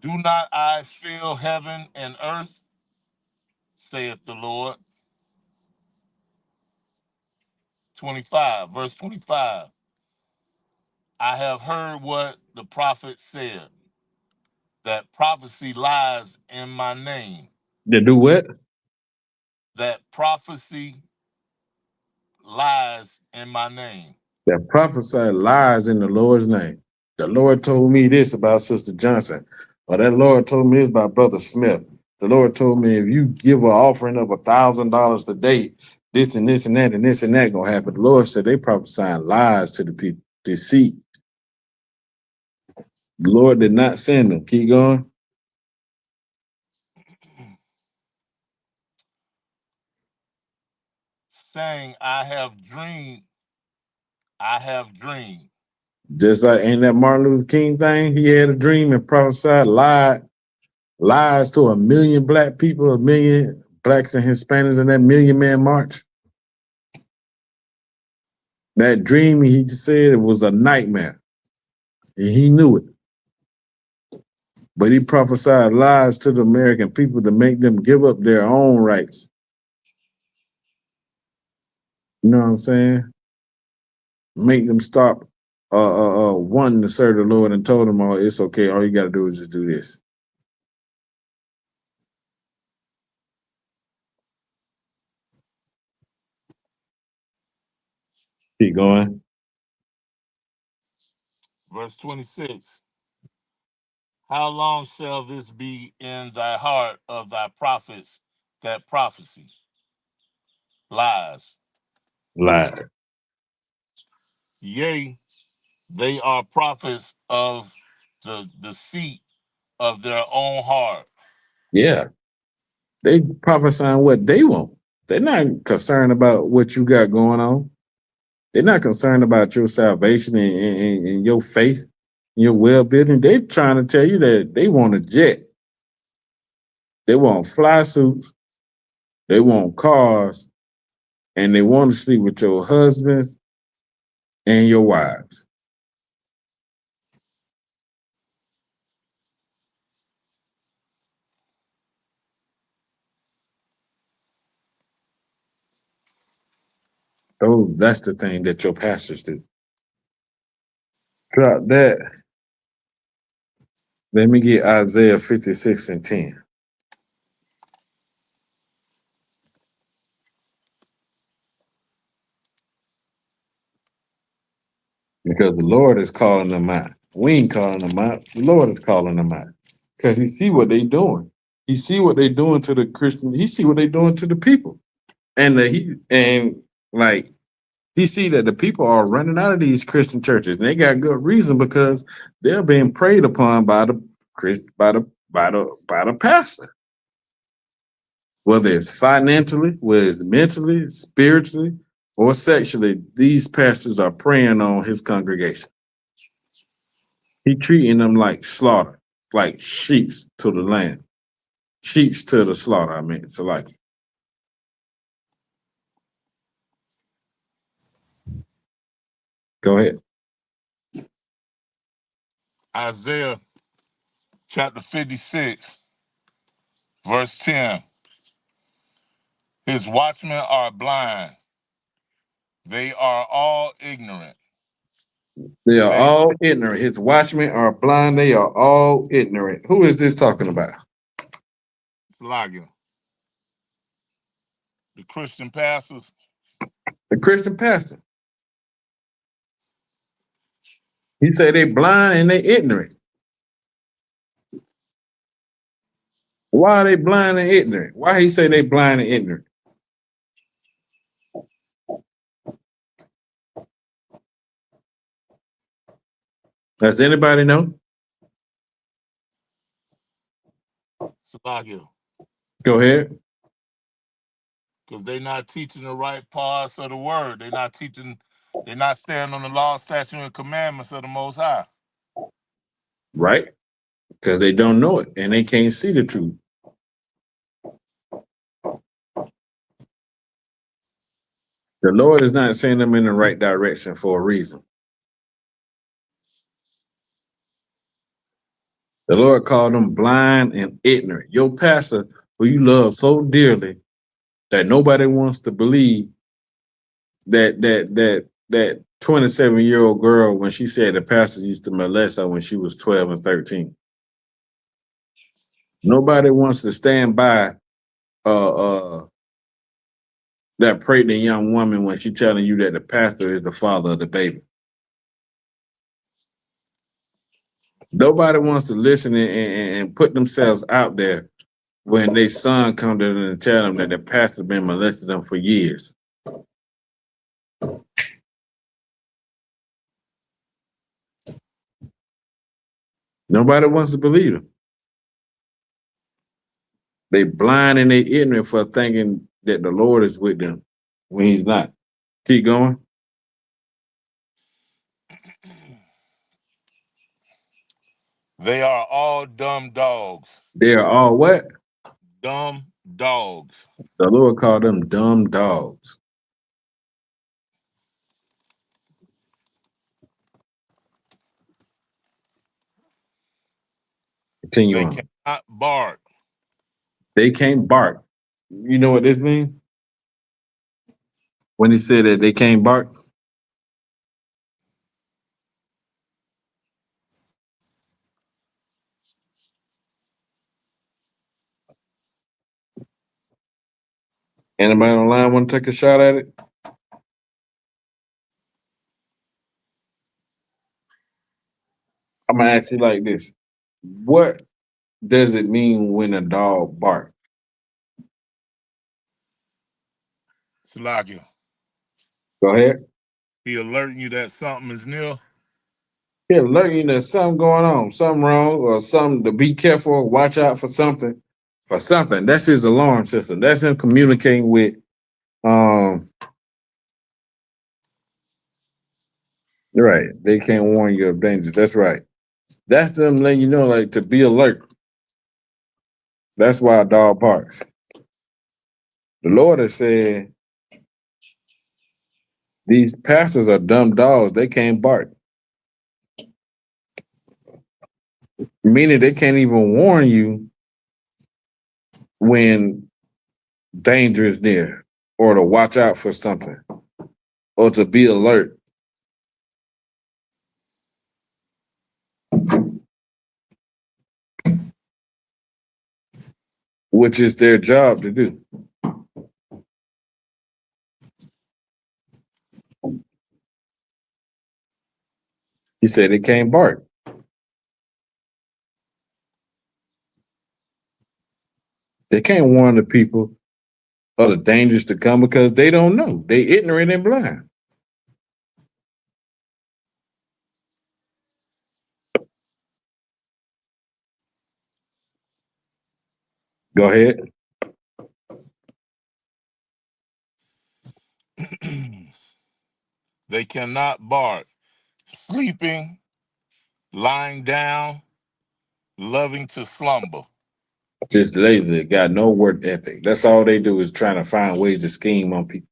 B: Do not I fill heaven and earth, saith the Lord? 25, verse 25. I have heard what the prophet said, that prophecy lies in my name.
D: To do what?
B: That prophecy lies in my name.
D: That prophesy lies in the Lord's name. The Lord told me this about Sister Johnson. Or that Lord told me this about Brother Smith. The Lord told me if you give an offering of $1,000 today, this and this and that and this and that gonna happen. The Lord said they prophesying lies to the people, deceit. The Lord did not send them. Keep going.
B: Saying, I have dreamed. I have dreamed.
D: Just like ain't that Martin Luther King thing? He had a dream and prophesied, lies to 1 million black people, 1 million blacks and Hispanics in that Million Man March. That dream, he just said it was a nightmare. And he knew it. But he prophesied lies to the American people to make them give up their own rights. You know what I'm saying? Make them stop wanting to serve the Lord and told them, oh, it's okay. All you got to do is just do this. Keep going.
B: Verse 26. How long shall this be in thy heart of thy prophets that prophecy? Lies.
D: Lie.
B: Yea, they are prophets of the deceit of their own heart.
D: Yeah. They prophesying what they want. They're not concerned about what you got going on. They're not concerned about your salvation and your faith and your well-being. They're trying to tell you that they want a jet. They want fly suits. They want cars. And they want to sleep with your husbands and your wives. Oh, that's the thing that your pastors do. Drop that. Let me get Isaiah 56 and 10. Because the Lord is calling them out. We ain't calling them out. The Lord is calling them out. Because he see what they doing. He see what they doing to the Christian. He see what they doing to the people. And he see that the people are running out of these Christian churches. And they got good reason because they're being preyed upon by the pastor. Whether it's financially, whether it's mentally, spiritually, or sexually, these pastors are preying on his congregation. He treating them like slaughter, like sheep to the lamb. Sheep to the slaughter, I mean, so like. Go ahead.
B: Isaiah chapter 56, verse 10. His watchmen are blind. They are all ignorant.
D: They are all ignorant. His watchmen are blind. They are all ignorant. Who is this talking about?
B: Slagia. The Christian pastors.
D: The Christian pastor. He said they blind and they ignorant. Why are they blind and ignorant? Why he say they blind and ignorant? Does anybody know?
B: Slagia.
D: Go ahead.
B: Because they're not teaching the right parts of the word. They're not standing on the law, statute, and commandments of the Most High.
D: Right? Because they don't know it and they can't see the truth. The Lord is not sending them in the right direction for a reason. The Lord called them blind and ignorant. Your pastor, who you love so dearly that nobody wants to believe that 27-year-old girl when she said the pastor used to molest her when she was 12 and 13. Nobody wants to stand by that pregnant young woman when she's telling you that the pastor is the father of the baby. Nobody wants to listen and put themselves out there when their son come to them and tell them that their pastor been molesting them for years. Nobody wants to believe them. They blind and they ignorant for thinking that the Lord is with them when he's not. Keep going.
B: They are all dumb dogs.
D: They are all what?
B: Dumb dogs.
D: The Lord called them dumb dogs. Continue
B: They
D: on.
B: cannot bark.
D: They can't bark. You know what this means? When he said that they can't bark? Anybody online want to take a shot at it? I'm gonna ask you like this. What does it mean when a dog barks?
B: Salakia.
D: Go ahead.
B: He alerting you that something is near.
D: Yeah, alerting you that something going on, something wrong, or something to be careful, watch out for something. For something. That's his alarm system. That's him communicating with right. They can't warn you of danger. That's right. That's them letting you know, like, to be alert. That's why a dog barks. The Lord has said these pastors are dumb dogs. They can't bark. Meaning they can't even warn you when danger is near, or to watch out for something, or to be alert. Which is their job to do. He said they can't bark. They can't warn the people of the dangers to come because they don't know. They ignorant and blind. Go ahead.
B: They cannot bark. Sleeping, lying down, loving to slumber.
D: Just lazy, got no work ethic. That's all they do is trying to find ways to scheme on people.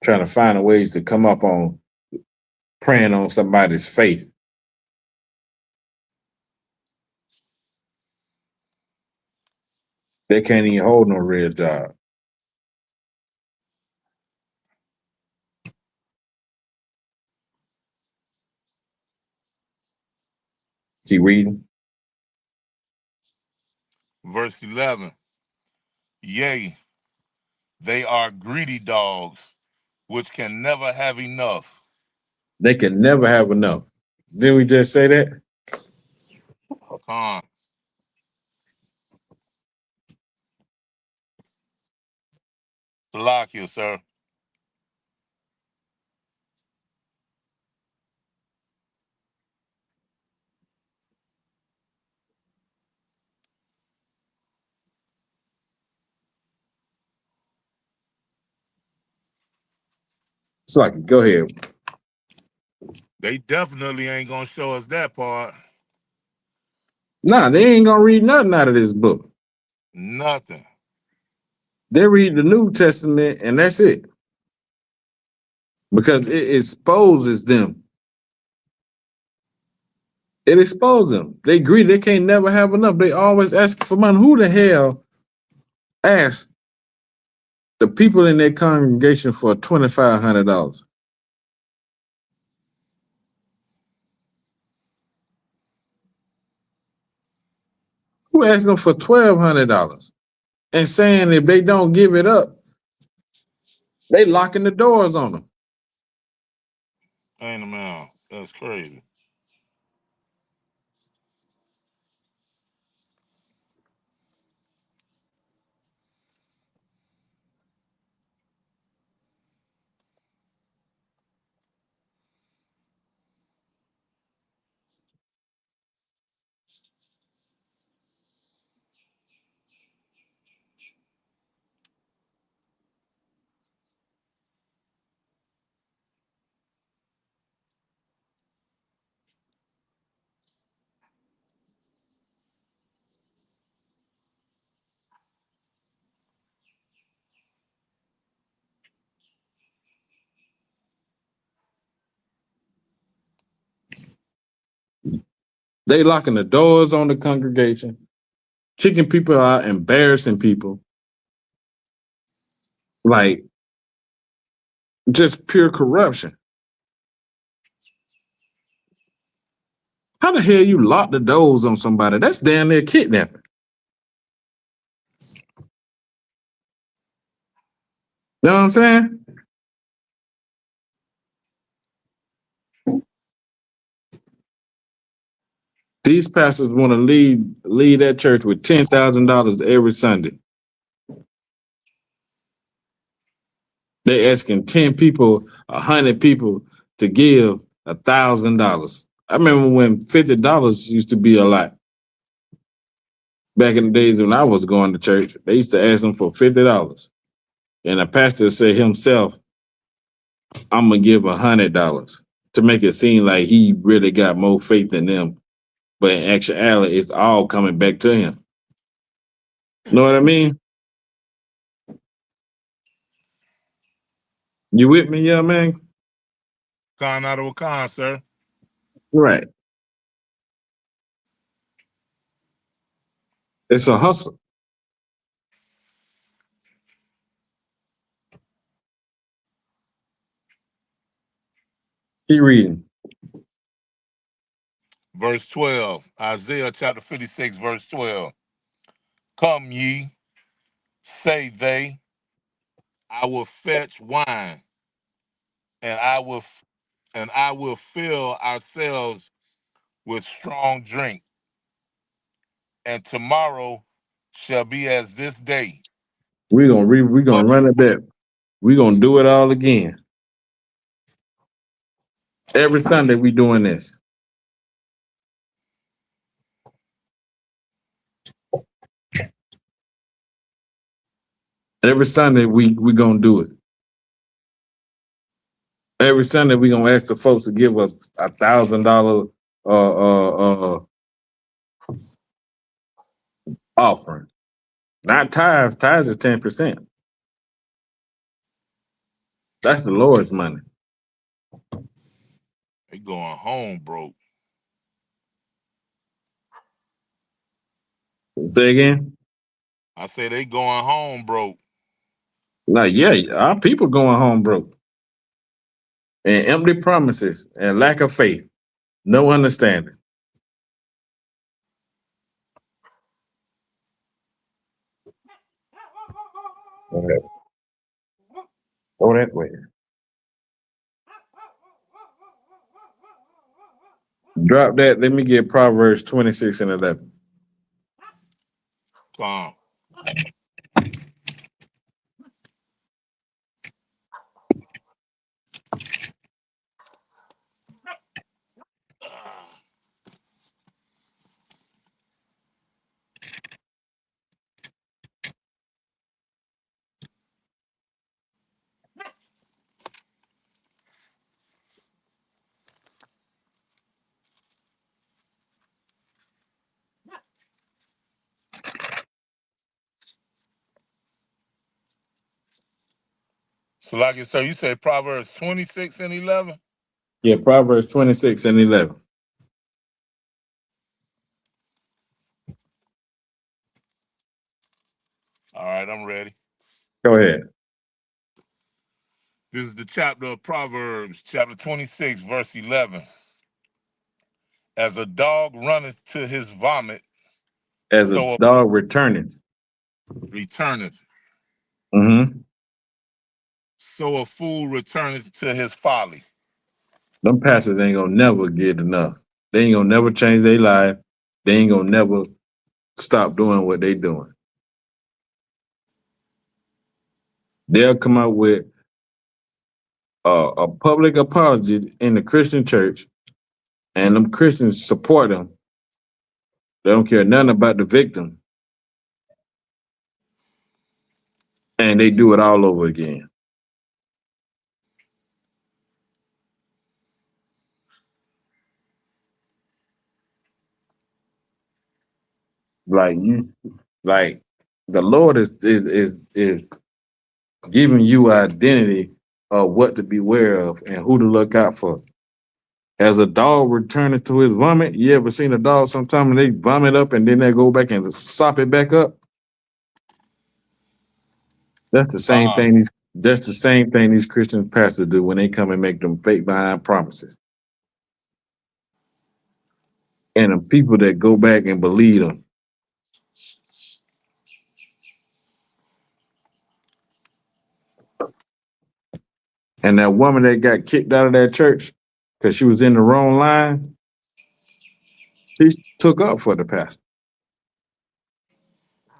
D: Trying to find ways to come up on preying on somebody's faith. They can't even hold no real job. Keep reading.
B: Verse 11. Yea, they are greedy dogs, which can never have enough.
D: They can never have enough. Didn't we just say that?
B: Con. Salakia, sir.
D: It's like, go ahead.
B: They definitely ain't gonna show us that part.
D: Nah, they ain't gonna read nothing out of this book.
B: Nothing.
D: They read the New Testament and that's it. Because it exposes them. It exposes them. They agree they can't never have enough. They always ask for money. Who the hell asked the people in their congregation for $2,500? Who asked them for $1,200? and saying if they don't give it up, they locking the doors on them.
B: Ain't a man. That's crazy.
D: They locking the doors on the congregation, kicking people out, embarrassing people. Like, just pure corruption. How the hell you lock the doors on somebody? That's damn near kidnapping. You know what I'm saying? These pastors want to lead that church with $10,000 every Sunday. They're asking 10 people, 100 people to give $1,000. I remember when $50 used to be a lot. Back in the days when I was going to church, they used to ask them for $50. And the pastor said himself, I'm going to give $100 to make it seem like he really got more faith in them. But in actuality, it's all coming back to him. Know what I mean? You with me, young man?
B: Con out of a con, sir.
D: Right. It's a hustle. Keep reading.
B: Verse 12. Isaiah chapter 56, verse 12. Come ye, say they, I will fetch wine, and I will fill ourselves with strong drink, and tomorrow shall be as this day.
D: We're gonna
B: But
D: run it back. We're gonna do it all again. Every Sunday we doing this. Every Sunday we gonna do it. Every Sunday we gonna ask the folks to give us $1,000 offering. Not tithes. Tithes is 10%. That's the Lord's money.
B: they going home broke.
D: Say again?
B: I say they going home broke.
D: Like, yeah, our people going home broke. And empty promises and lack of faith. No understanding. Okay. Go that way. Drop that. Let me get Proverbs 26 and 11.
B: Con. So like you said, you say Proverbs 26 and 11?
D: Yeah, Proverbs 26 and 11.
B: All right, I'm ready.
D: Go ahead.
B: This is the chapter of Proverbs, chapter 26, verse 11. As a dog runneth to his vomit,
D: As a
B: so
D: dog returneth.
B: returneth.
D: Mm-hmm.
B: So a fool returneth to his folly.
D: Them pastors ain't gonna never get enough. They ain't gonna never change their life. They ain't gonna never stop doing what they doing. They'll come out with a public apology in the Christian church, and them Christians support them. They don't care nothing about the victim, and they do it all over again. Like the Lord is giving you identity of what to beware of and who to look out for. As a dog returning to his vomit, you ever seen a dog sometime and they vomit up and then they go back and sop it back up? That's the same thing these Christian pastors do when they come and make them fake behind promises. And the people that go back and believe them. And that woman that got kicked out of that church because she was in the wrong line, she took up for the pastor.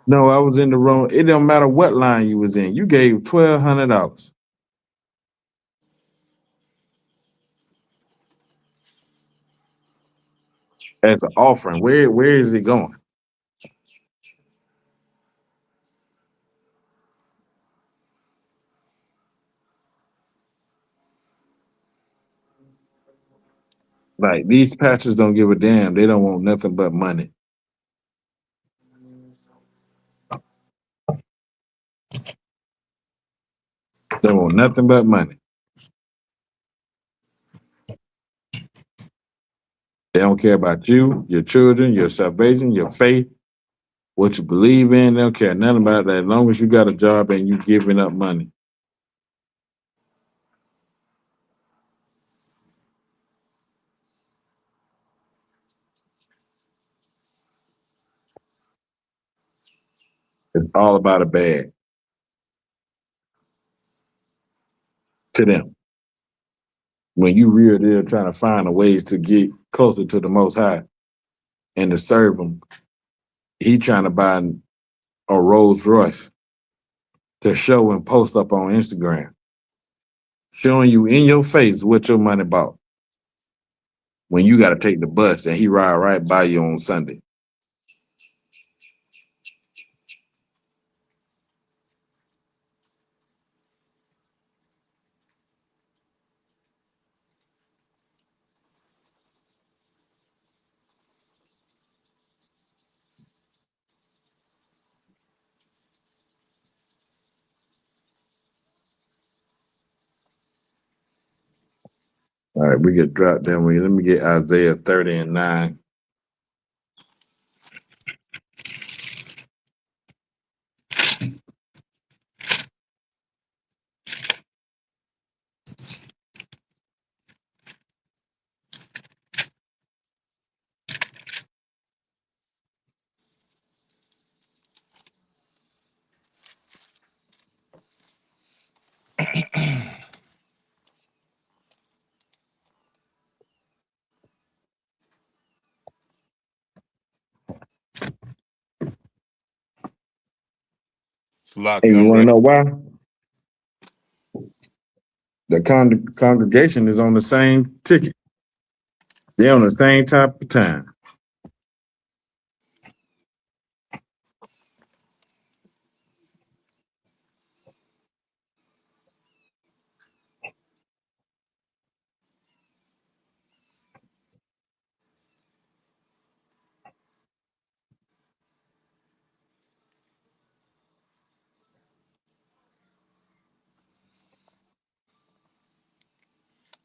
D: No, I was in the wrong. It don't matter what line you was in. You gave $1,200 as an offering. Where is it going? Like these pastors don't give a damn. They don't want nothing but money. They want nothing but money. They don't care about you, your children, your salvation, your faith, what you believe in. They don't care nothing about that as long as you got a job and you giving up money. It's all about a bag to them. When you real deal trying to find a ways to get closer to the Most High and to serve Him, he trying to buy a Rolls Royce to show and post up on Instagram, showing you in your face what your money bought. When you got to take the bus and he ride right by you on Sunday. All right, we get dropped down. Let me get Isaiah 30:9. Hey, you
B: I'm
D: want to
B: ready.
D: know why? The congregation is on the same ticket. They're on the same type of time.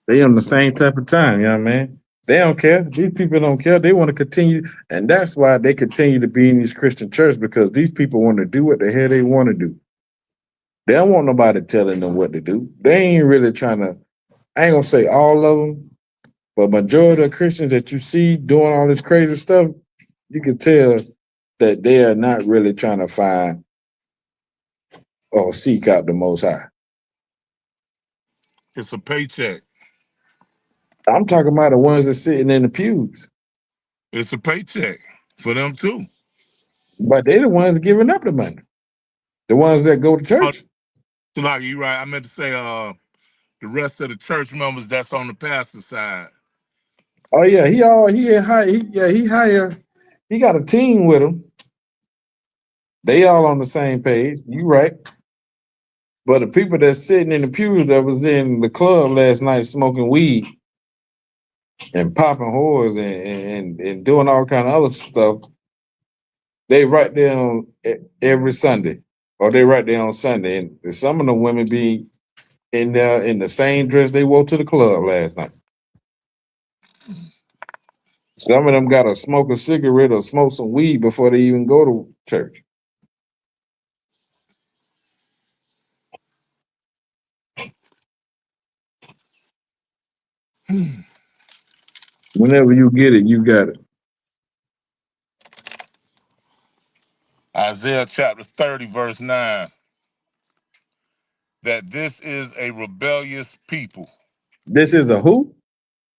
D: They on the same type of time, young man. They don't care. These people don't care. They want to continue, and that's why they continue to be in these Christian churches because these people want to do what the hell they want to do. They don't want nobody telling them what to do. They ain't really trying to. I ain't gonna say all of them, but majority of Christians that you see doing all this crazy stuff, you can tell that they are not really trying to find or seek out the Most High?
B: It's a paycheck.
D: I'm talking about the ones that's sitting in the pews.
B: It's a paycheck for them too.
D: But they're the ones giving up the money. The ones that go to church.
B: So like you right. I meant to say the rest of the church members that's on the pastor side.
D: Oh yeah, he hire. He got a team with him. They all on the same page. You right. But the people that's sitting in the pews that was in the club last night smoking weed and popping whores and doing all kind of other stuff, they right there on every Sunday, or they right there on Sunday. And some of the women be in there in the same dress they wore to the club last night. Some of them got to smoke a cigarette or smoke some weed before they even go to church. Whenever you get it, you got it.
B: Isaiah chapter 30, verse 9. That this is a rebellious people.
D: This is a who?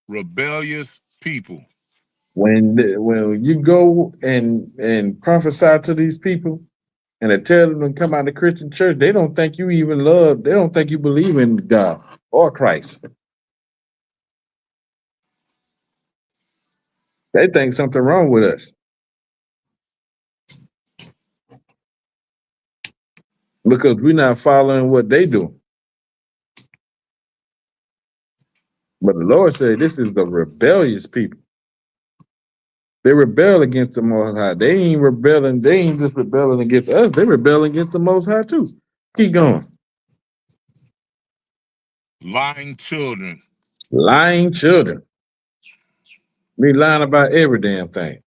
B: Rebellious people.
D: When you go and prophesy to these people and they tell them to come out of the Christian church, they don't think you even love, they don't think you believe in God or Christ. They think something wrong with us. Because we're not following what they do. But the Lord said this is the rebellious people. They rebel against the Most High. They ain't just rebelling against us, they rebel against the Most High too. Keep going.
B: Lying children.
D: Lying children. Be lying about every damn thing.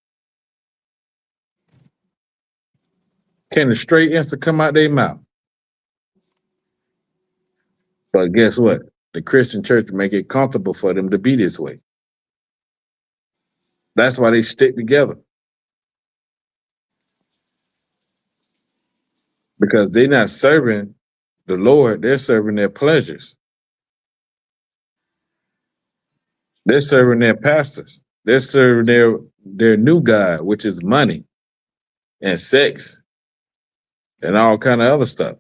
D: Can the straight answer come out their mouth? But guess what? The Christian church make it comfortable for them to be this way. That's why they stick together. Because they're not serving the Lord, they're serving their pleasures. They're serving their pastors. They're serving their new God, which is money and sex and all kind of other stuff.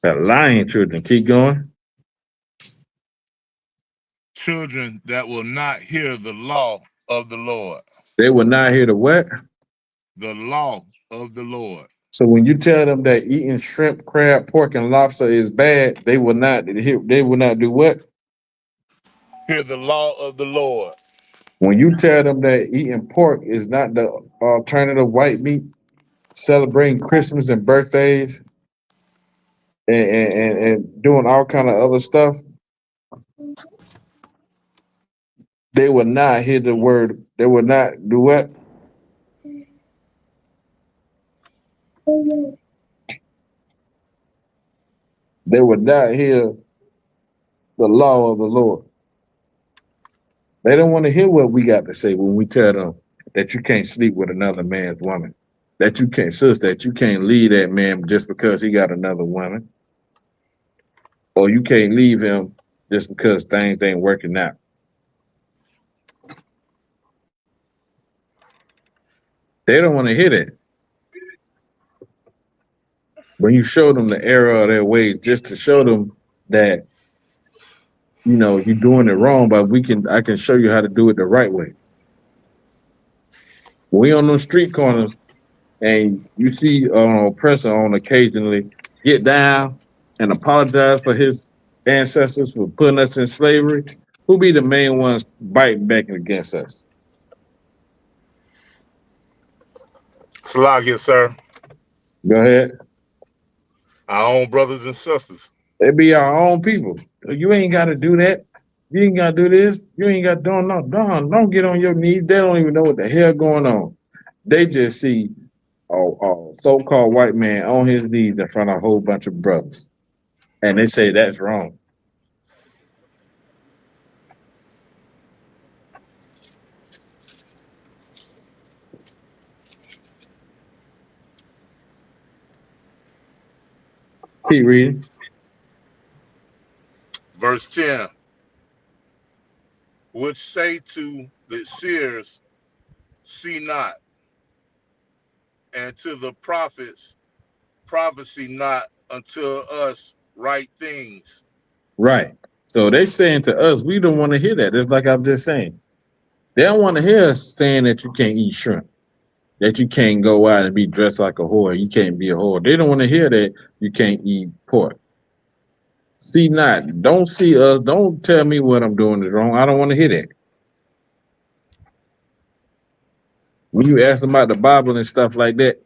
D: That lying children. Keep going.
B: Children that will not hear the law of the Lord.
D: They will not hear the what?
B: The law of the Lord.
D: So when you tell them that eating shrimp, crab, pork, and lobster is bad, they will not hear. They will not do what?
B: Hear the law of the Lord.
D: When you tell them that eating pork is not the alternative white meat, celebrating Christmas and birthdays, and doing all kind of other stuff, they will not hear the word. They will not do what? They would not hear the law of the Lord. They don't want to hear what we got to say when we tell them that you can't sleep with another man's woman, that you can't, sis, that you can't leave that man just because he got another woman, or you can't leave him just because things ain't working out. They don't want to hear that. When you show them the error of their ways, just to show them that, you know, you're doing it wrong, but I can show you how to do it the right way. When we on those street corners and you see an oppressor on occasionally get down and apologize for his ancestors for putting us in slavery, who be the main ones biting back against us?
B: Salakia, sir.
D: Go ahead.
B: Our own brothers and sisters.
D: They be our own people. You ain't got to do that. You ain't got to do this. You ain't got to do no. Don't get on your knees. They don't even know what the hell going on. They just see a so-called white man on his knees in front of a whole bunch of brothers, and they say that's wrong. Keep reading.
B: Verse 10, which say to the seers, see not, and to the prophets, prophecy not unto us right things.
D: Right. So they saying to us, we don't want to hear that. Just like I'm just saying. They don't want to hear us saying that you can't eat shrimp, that you can't go out and be dressed like a whore, you can't be a whore. They don't want to hear that you can't eat pork. See not, don't see us, don't tell me what I'm doing is wrong. I don't want to hear that. When you ask them about the Bible and stuff like that,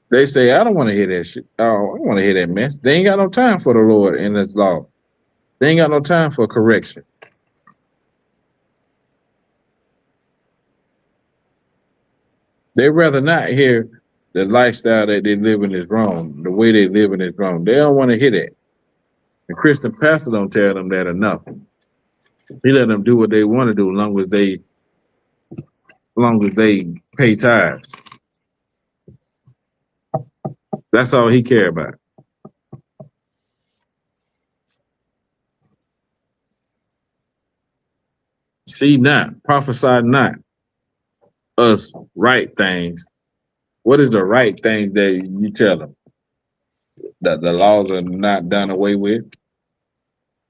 D: they say, I don't want to hear that shit. Oh, I don't want to hear that mess. They ain't got no time for the Lord and His law. They ain't got no time for correction. They'd rather not hear the lifestyle that they live in is wrong, the way they live in is wrong. They don't want to hear that. The Christian pastor don't tell them that enough. He let them do what they want to do as long as they pay tithes. That's all he care about. See not, prophesy not us right things. What is the right things that you tell them? That the laws are not done away with?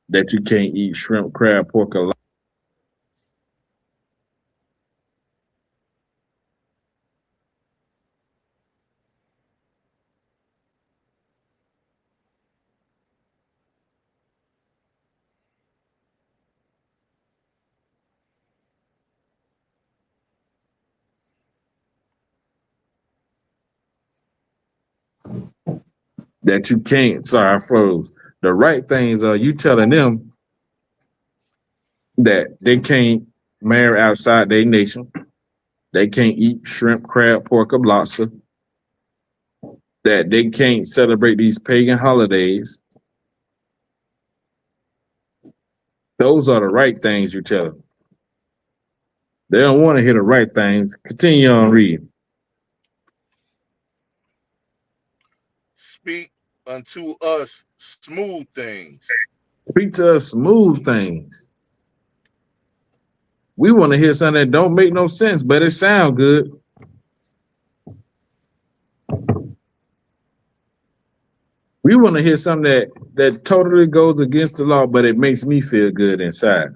D: That you can't eat shrimp, crab, pork, or that you can't. Sorry, I froze. The right things are you telling them that they can't marry outside their nation. They can't eat shrimp, crab, pork, or lobster. That they can't celebrate these pagan holidays. Those are the right things you tell them. They don't want to hear the right things. Continue on reading.
B: Speak unto us smooth things.
D: Speak to us smooth things. We want to hear something that don't make no sense, but it sounds good. We want to hear something that totally goes against the law, but it makes me feel good inside.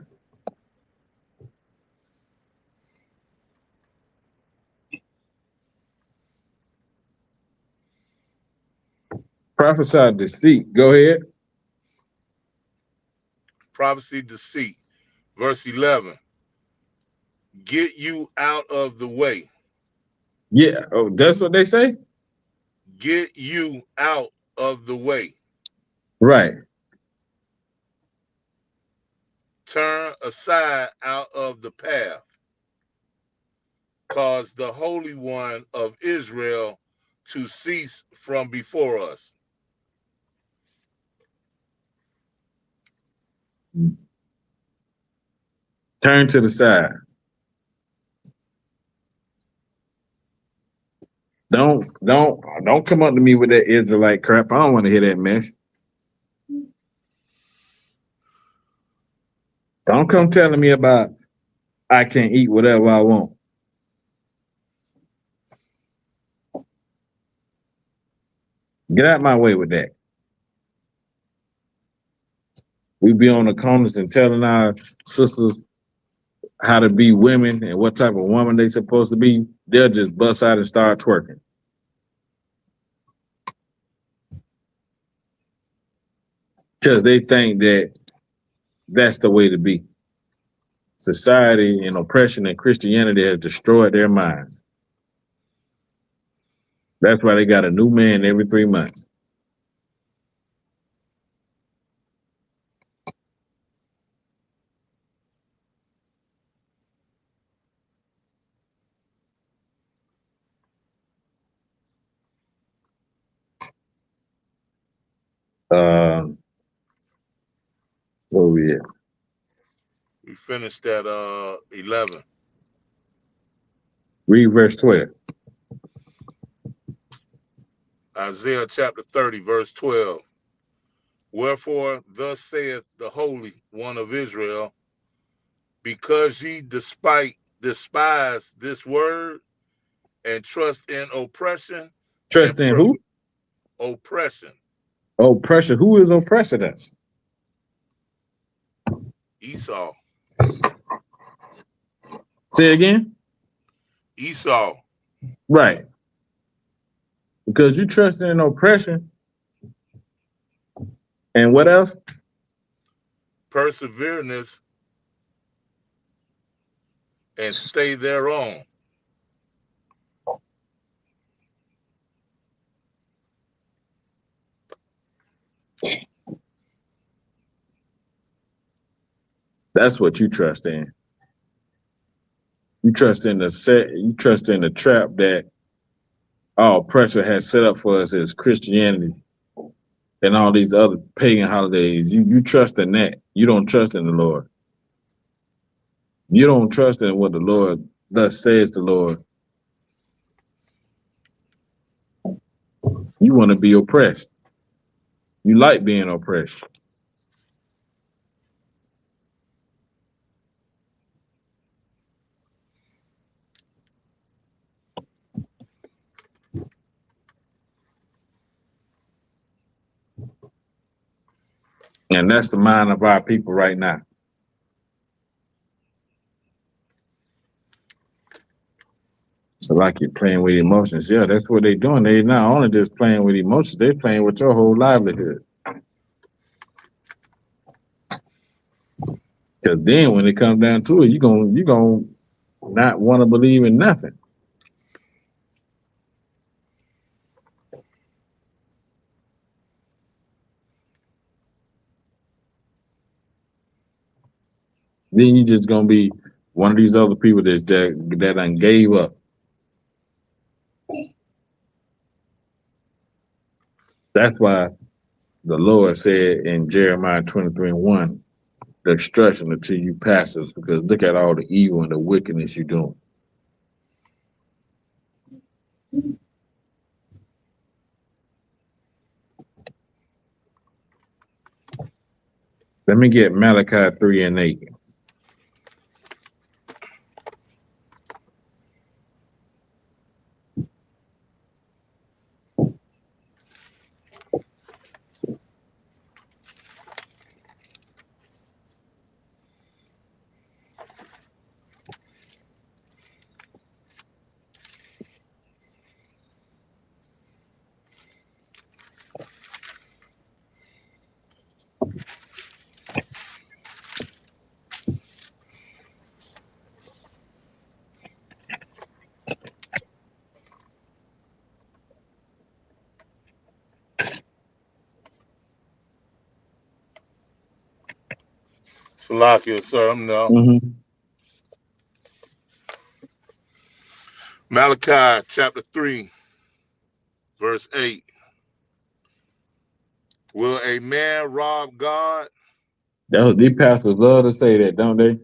D: Prophesy deceit. Go ahead.
B: Prophecy deceit. Verse 11. Get you out of the way.
D: Yeah. Oh, that's what they say?
B: Get you out of the way.
D: Right.
B: Turn aside out of the path. Cause the Holy One of Israel to cease from before us.
D: Turn to the side. Don't come up to me with that Israelite crap. I don't want to hear that mess. Don't come telling me about I can eat whatever I want. Get out my way with that. We be on the corners and telling our sisters how to be women and what type of woman they supposed to be. They'll just bust out and start twerking. Because they think that that's the way to be. Society and oppression and Christianity has destroyed their minds. That's why they got a new man every 3 months. Where we at?
B: We finished at 11.
D: Read verse 12.
B: Isaiah chapter 30, verse 12. Wherefore, thus saith the Holy One of Israel, because ye despise this word and trust in oppression
D: Trust
B: and
D: in who?
B: oppression.
D: Oppressor. Who is oppressing us?
B: Esau.
D: Say again?
B: Esau.
D: Right. Because you trust in oppression. And what else?
B: Perseverance and stay thereon.
D: That's what you trust in. You trust in the trap that our oppressor has set up for us as Christianity and all these other pagan holidays. You trust in that. You don't trust in the Lord. You don't trust in what the Lord thus says the Lord. You want to be oppressed. You like being oppressed. And that's the mind of our people right now. So like you're playing with emotions. Yeah, that's what they're doing. They're not only just playing with emotions, they're playing with your whole livelihood. Because then when it comes down to it, you're gonna not want to believe in nothing. Then you just gonna be one of these other people that done gave up. That's why the Lord said in Jeremiah 23:1, the destruction until you passes, because look at all the evil and the wickedness you're doing. Let me get Malachi 3:8.
B: Salakia, sir, I'm now. Malachi chapter 3, verse 8. Will a man rob God?
D: These pastors love to say that, don't they?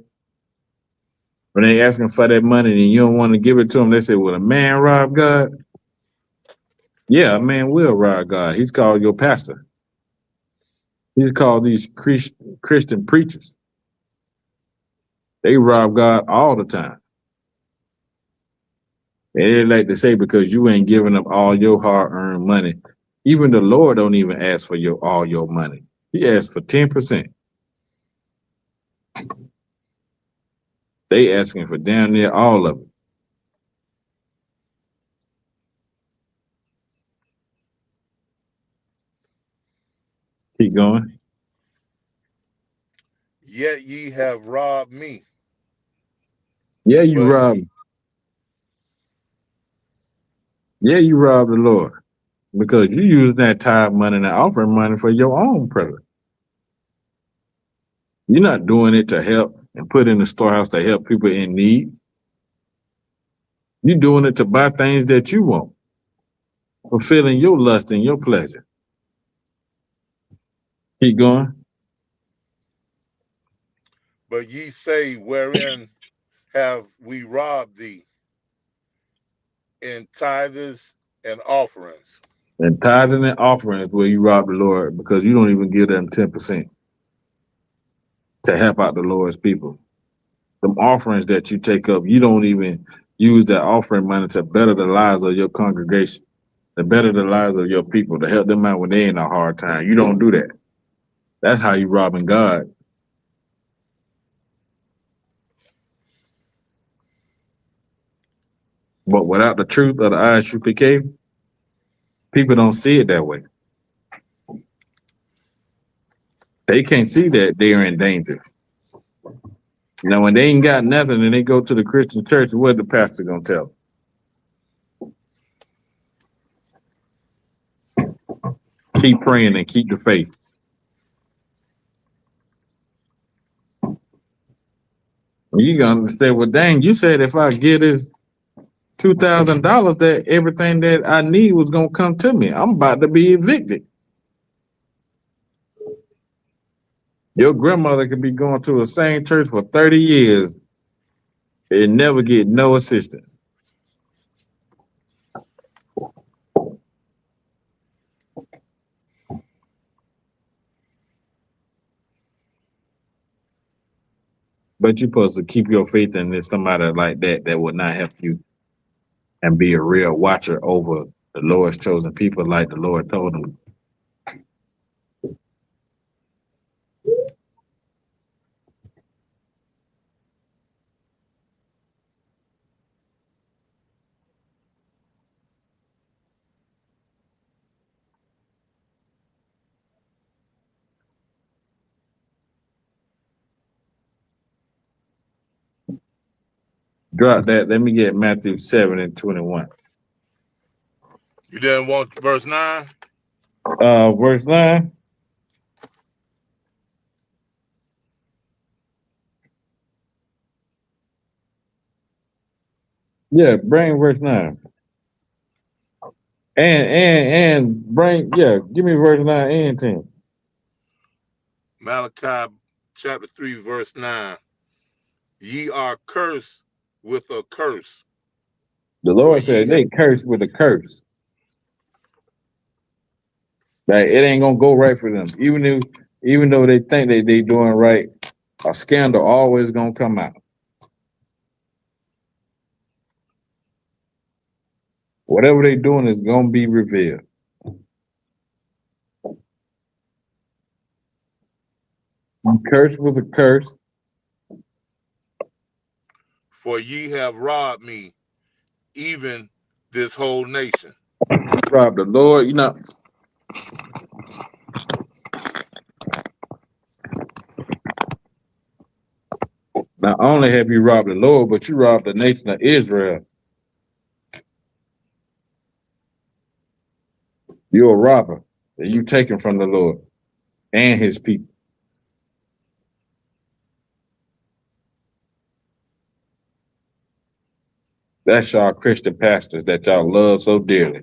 D: When they asking for that money and you don't want to give it to them, they say, "Will a man rob God?" Yeah, a man will rob God. He's called your pastor. He's called these Christian preachers. They rob God all the time. And they like to say, because you ain't giving up all your hard-earned money. Even the Lord don't even ask for all your money. He asks for 10%. They asking for damn near all of it. Keep going.
B: Yet ye have robbed me.
D: Yeah, you rob. Yeah, you rob the Lord. Because you use that tithe money and that offering money for your own pleasure. You're not doing it to help and put in the storehouse to help people in need. You're doing it to buy things that you want, fulfilling your lust and your pleasure. Keep going.
B: But ye say, wherein have we robbed thee? In tithes and offerings.
D: And tithing and offering is where you rob the Lord because you don't even give them 10% to help out the Lord's people. The offerings that you take up, you don't even use that offering money to better the lives of your congregation, to better the lives of your people, to help them out when they're in a hard time. You don't do that. That's how you robbing God. But without the truth of the ISUPK, people don't see it that way. They can't see that they're in danger. Now, when they ain't got nothing and they go to the Christian church, what the pastor gonna tell them? Keep praying and keep the faith. You gonna say, well, dang, you said if I get this $2,000 that everything that I need was gonna come to me. I'm about to be evicted. Your grandmother could be going to the same church for 30 years and never get no assistance. But you're supposed to keep your faith in somebody like that would not help you and be a real watcher over the Lord's chosen people like the Lord told them. Drop that. Let me get Matthew 7:21.
B: You didn't want verse 9?
D: Verse 9. Yeah, bring verse 9. And bring, give me verse 9 and 10.
B: Malachi chapter 3, verse 9. Ye are cursed with a curse.
D: The Lord said they cursed with a curse. Like it ain't gonna go right for them. Even though they think they doing right, a scandal always gonna come out. Whatever they doing is gonna be revealed. Curse with a curse.
B: For ye have robbed me, even this whole nation.
D: Rob the Lord, not only have you robbed the Lord, but you robbed the nation of Israel. You're a robber that you taken from the Lord and his people. That's y'all Christian pastors that y'all love so dearly.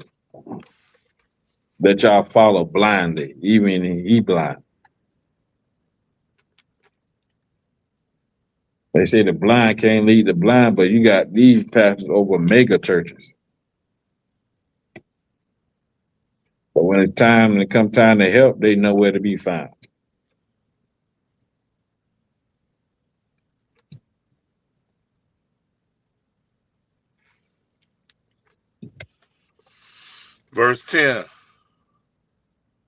D: That y'all follow blindly, even he blind. They say the blind can't lead the blind, but you got these pastors over mega churches. But when it's time to come time to help, they know where to be found.
B: Verse 10.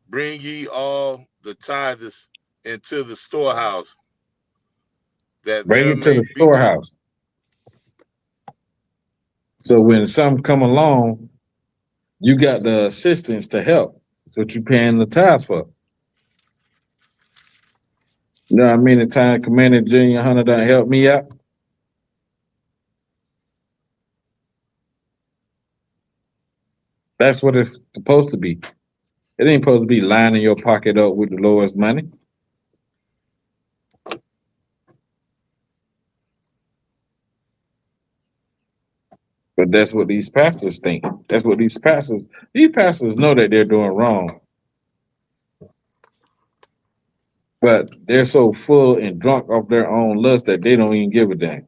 B: Bring ye all the tithes into the storehouse, that
D: Bring
B: there
D: it to
B: may
D: the
B: be.
D: storehouse. So when some come along, you got the assistance to help. That's what you're paying the tithes for. You know what I mean? The time Commander Junior Hunter done help me out. That's what it's supposed to be. It ain't supposed to be lining your pocket up with the Lord's money. But that's what these pastors think. That's what these pastors know that they're doing wrong. But they're so full and drunk off their own lust that they don't even give a damn.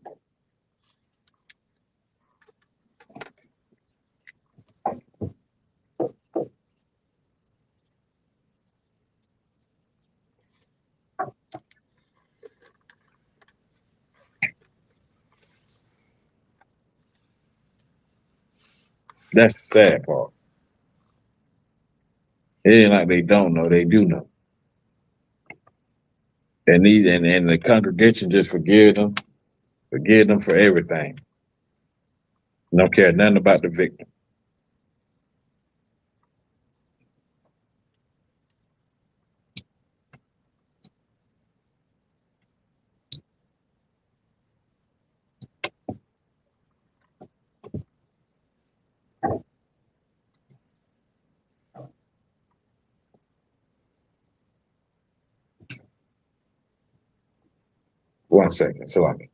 D: That's the sad part. It ain't like they don't know; they do know. And the congregation just forgive them for everything. Don't care nothing about the victim. One second, Salaki.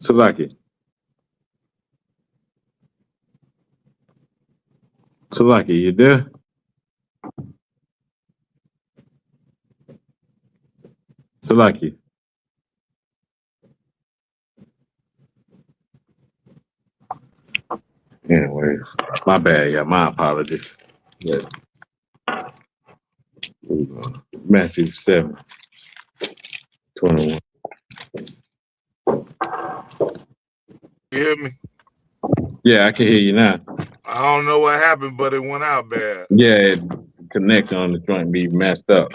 D: Salaki. Salaki, you there? Salaki. Anyway, my bad. Yeah, my apologies. Yeah. Matthew 7:21.
B: You hear me?
D: Yeah, I can hear you now.
B: I don't know what happened, but it went out bad.
D: Yeah, connection on the joint be messed up.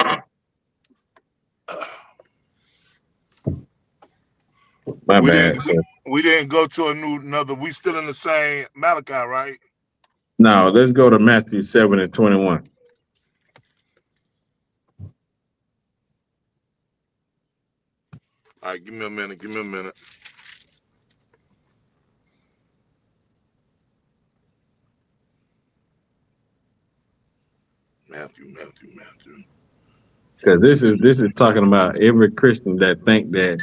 D: My bad.
B: We didn't go to another. We still in the same Malachi, right?
D: No, let's go to Matthew 7:21.
B: All right, give me a minute. Matthew.
D: Because this is talking about every Christian that think that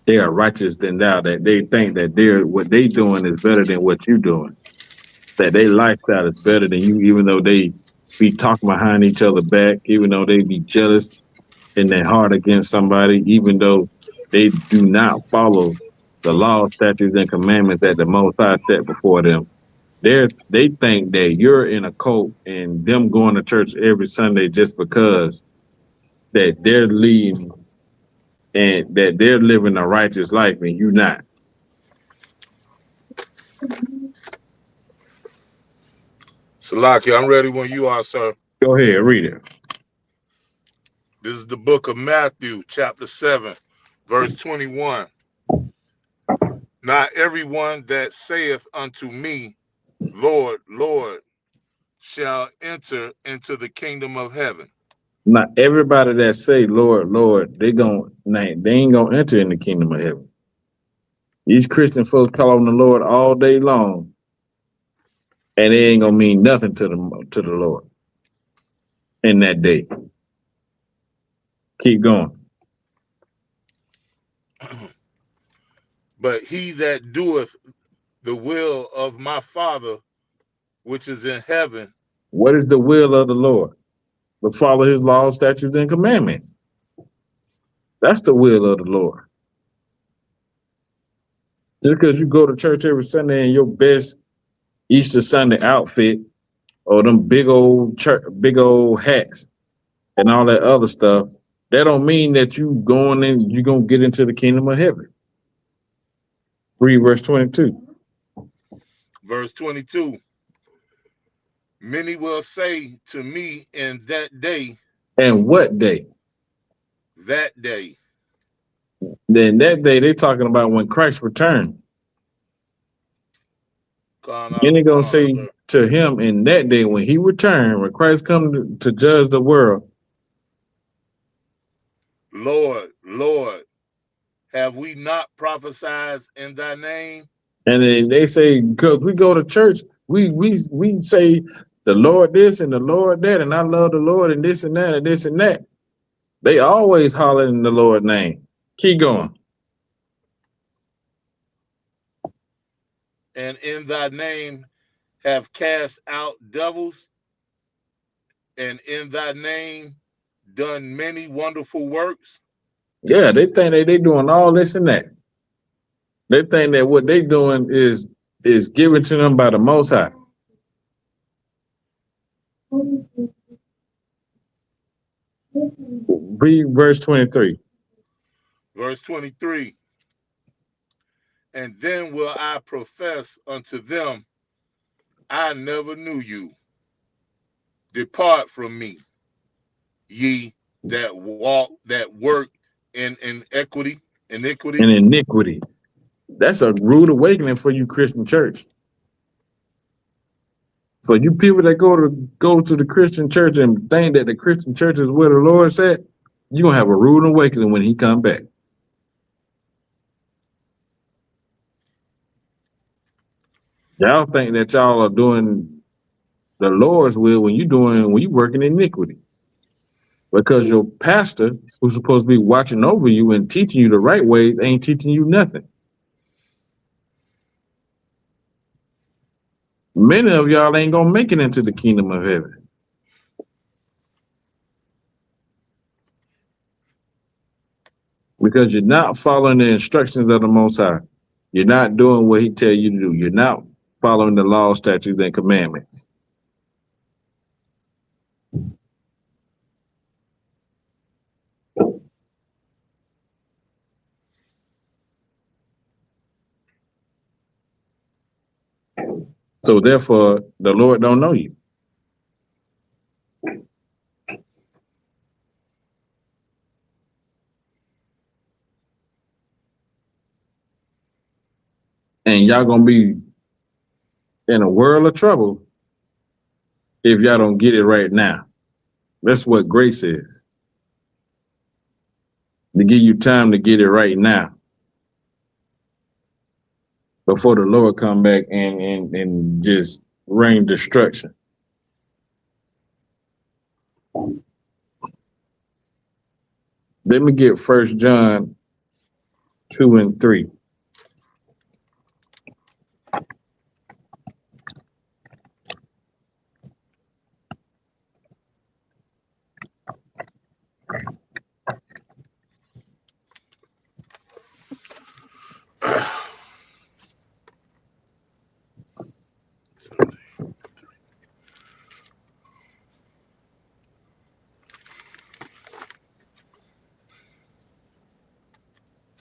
D: they are righteous than thou, that they think that what they doing is better than what you doing, that their lifestyle is better than you, even though they be talking behind each other back, even though they be jealous in their heart against somebody, even though they do not follow the law, statutes, and commandments that the Most High set before them. They think that you're in a cult and them going to church every Sunday just because that they're leading and that they're living a righteous life and you not.
B: Salaki, I'm ready when you are, sir.
D: Go ahead, read it.
B: This is the book of Matthew, chapter 7, verse 21. Not everyone that saith unto me, Lord, Lord, shall enter into the kingdom of heaven.
D: Not everybody that say, Lord, Lord, they ain't gonna enter in the kingdom of heaven. These Christian folks call on the Lord all day long, and it ain't gonna mean nothing to the Lord in that day. Keep going.
B: But he that doeth the will of my Father, which is in heaven.
D: What is the will of the Lord? To follow his laws, statutes, and commandments. That's the will of the Lord. Just because you go to church every Sunday in your best Easter Sunday outfit, or them big old hats and all that other stuff, that don't mean that you're gonna get into the kingdom of heaven. Read verse 22.
B: Verse 22. Many will say to me in that day.
D: And what day?
B: That day.
D: Then that day they're talking about when Christ returned. And they're gonna say to him in that day when he returned, when Christ come to judge the world.
B: Lord, Lord, have we not prophesied in thy name? And
D: then they say, because we go to church, we say the Lord this and the Lord that, and I love the Lord and this and that and this and that. They always holler in the Lord's name. Keep going.
B: And in thy name have cast out devils, and in thy name done many wonderful works.
D: Yeah, they think they doing all this and that. They think that what they doing is given to them by the Most High. Read verse 23.
B: Verse 23. And then will I profess unto them, I never knew you. Depart from me, ye that work in iniquity.
D: And iniquity. That's a rude awakening for you, Christian church. So you people that go to the Christian church and think that the Christian church is where the Lord said, you're gonna have a rude awakening when he come back. Y'all think that y'all are doing the Lord's will when you working in iniquity. Because your pastor, who's supposed to be watching over you and teaching you the right ways, ain't teaching you nothing. Many of y'all ain't gonna make it into the kingdom of heaven. Because you're not following the instructions of the Most High. You're not doing what he tell you to do. You're not following the law, statutes, and commandments. So therefore, the Lord don't know you. And y'all gonna be in a world of trouble if y'all don't get it right now. That's what grace is. To give you time to get it right now. Before the Lord come back and just rain destruction. Let me get 1 John 2 and 3.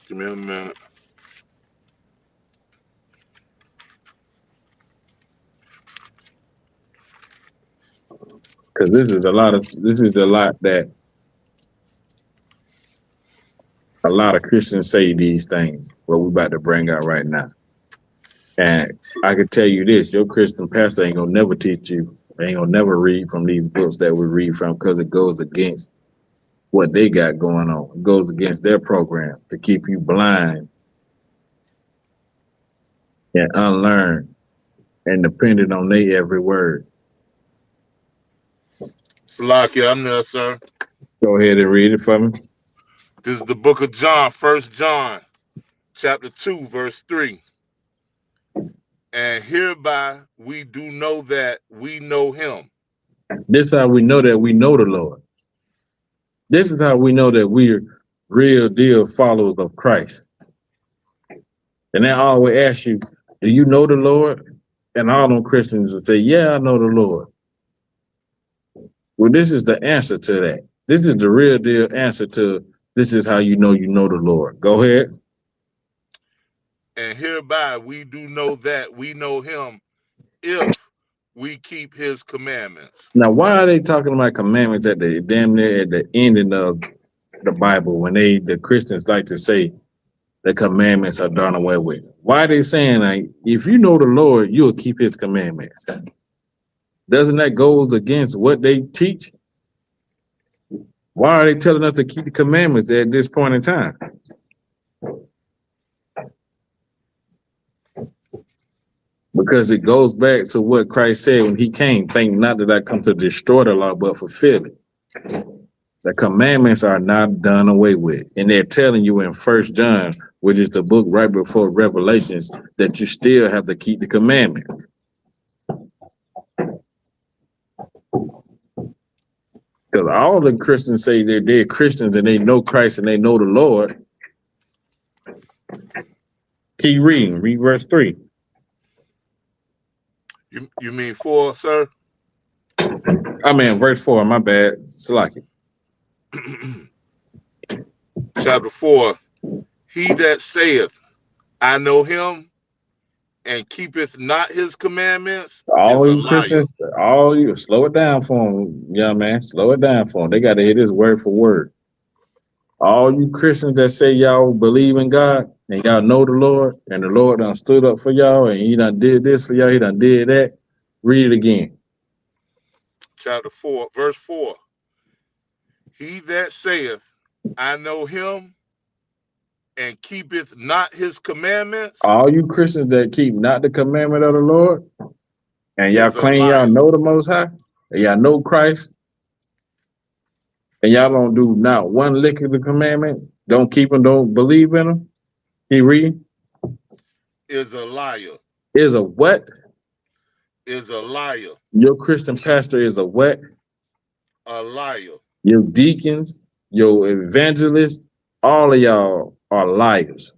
B: Give me a minute.
D: Because this is a lot that a lot of Christians say these things, what we're about to bring out right now. And I can tell you this, your Christian pastor ain't gonna never teach you, ain't gonna never read from these books that we read from, because it goes against what they got going on. It goes against their program to keep you blind and unlearned and dependent on their every word.
B: Salakia, I'm there, sir.
D: Go ahead and read it for me.
B: This is the book of John, 1 John, chapter 2, verse 3. And hereby we do know that we know him.
D: This is how we know that we know the Lord. This is how we know that we're real deal followers of Christ. And they always ask you, do you know the Lord? And all them Christians will say, yeah, I know the Lord. Well, this is the answer to that. This is the real deal answer to this is how you know the Lord. Go ahead.
B: And hereby we do know that we know him if we keep his commandments.
D: Now, why are they talking about commandments at the damn near at the ending of the Bible when the Christians like to say the commandments are done away with? Why are they saying, like, if you know the Lord, you'll keep his commandments? Doesn't that goes against what they teach? Why are they telling us to keep the commandments at this point in time? Because it goes back to what Christ said when he came, think not that I come to destroy the law, but fulfill it. The commandments are not done away with. And they're telling you in 1 John, which is the book right before Revelations, that you still have to keep the commandments. Because all the Christians say they're Christians and they know Christ and they know the Lord. Keep reading. Read verse 3.
B: You mean 4, sir?
D: I mean, verse 4, my bad. Salaki.
B: Chapter 4. He that saith, I know him, and keepeth not his commandments,
D: All
B: is a
D: you
B: liar.
D: Christians, all you, slow it down for them, young man. Slow it down for them. They got to hear this word for word. All you Christians that say y'all believe in God and y'all know the Lord, and the Lord done stood up for y'all, and he done did this for y'all, he done did that. Read it again.
B: Chapter 4, verse 4. He that saith, I know him, and keepeth not his commandments.
D: All you Christians that keep not the commandment of the Lord, and y'all claim y'all know the Most High, and y'all know Christ, and y'all don't do not one lick of the commandments, don't keep them, don't believe in them. He read.
B: Is a liar.
D: Is a what?
B: is a liar.
D: Your Christian pastor is a what?
B: A liar.
D: Your deacons, your evangelists, all of y'all are liars.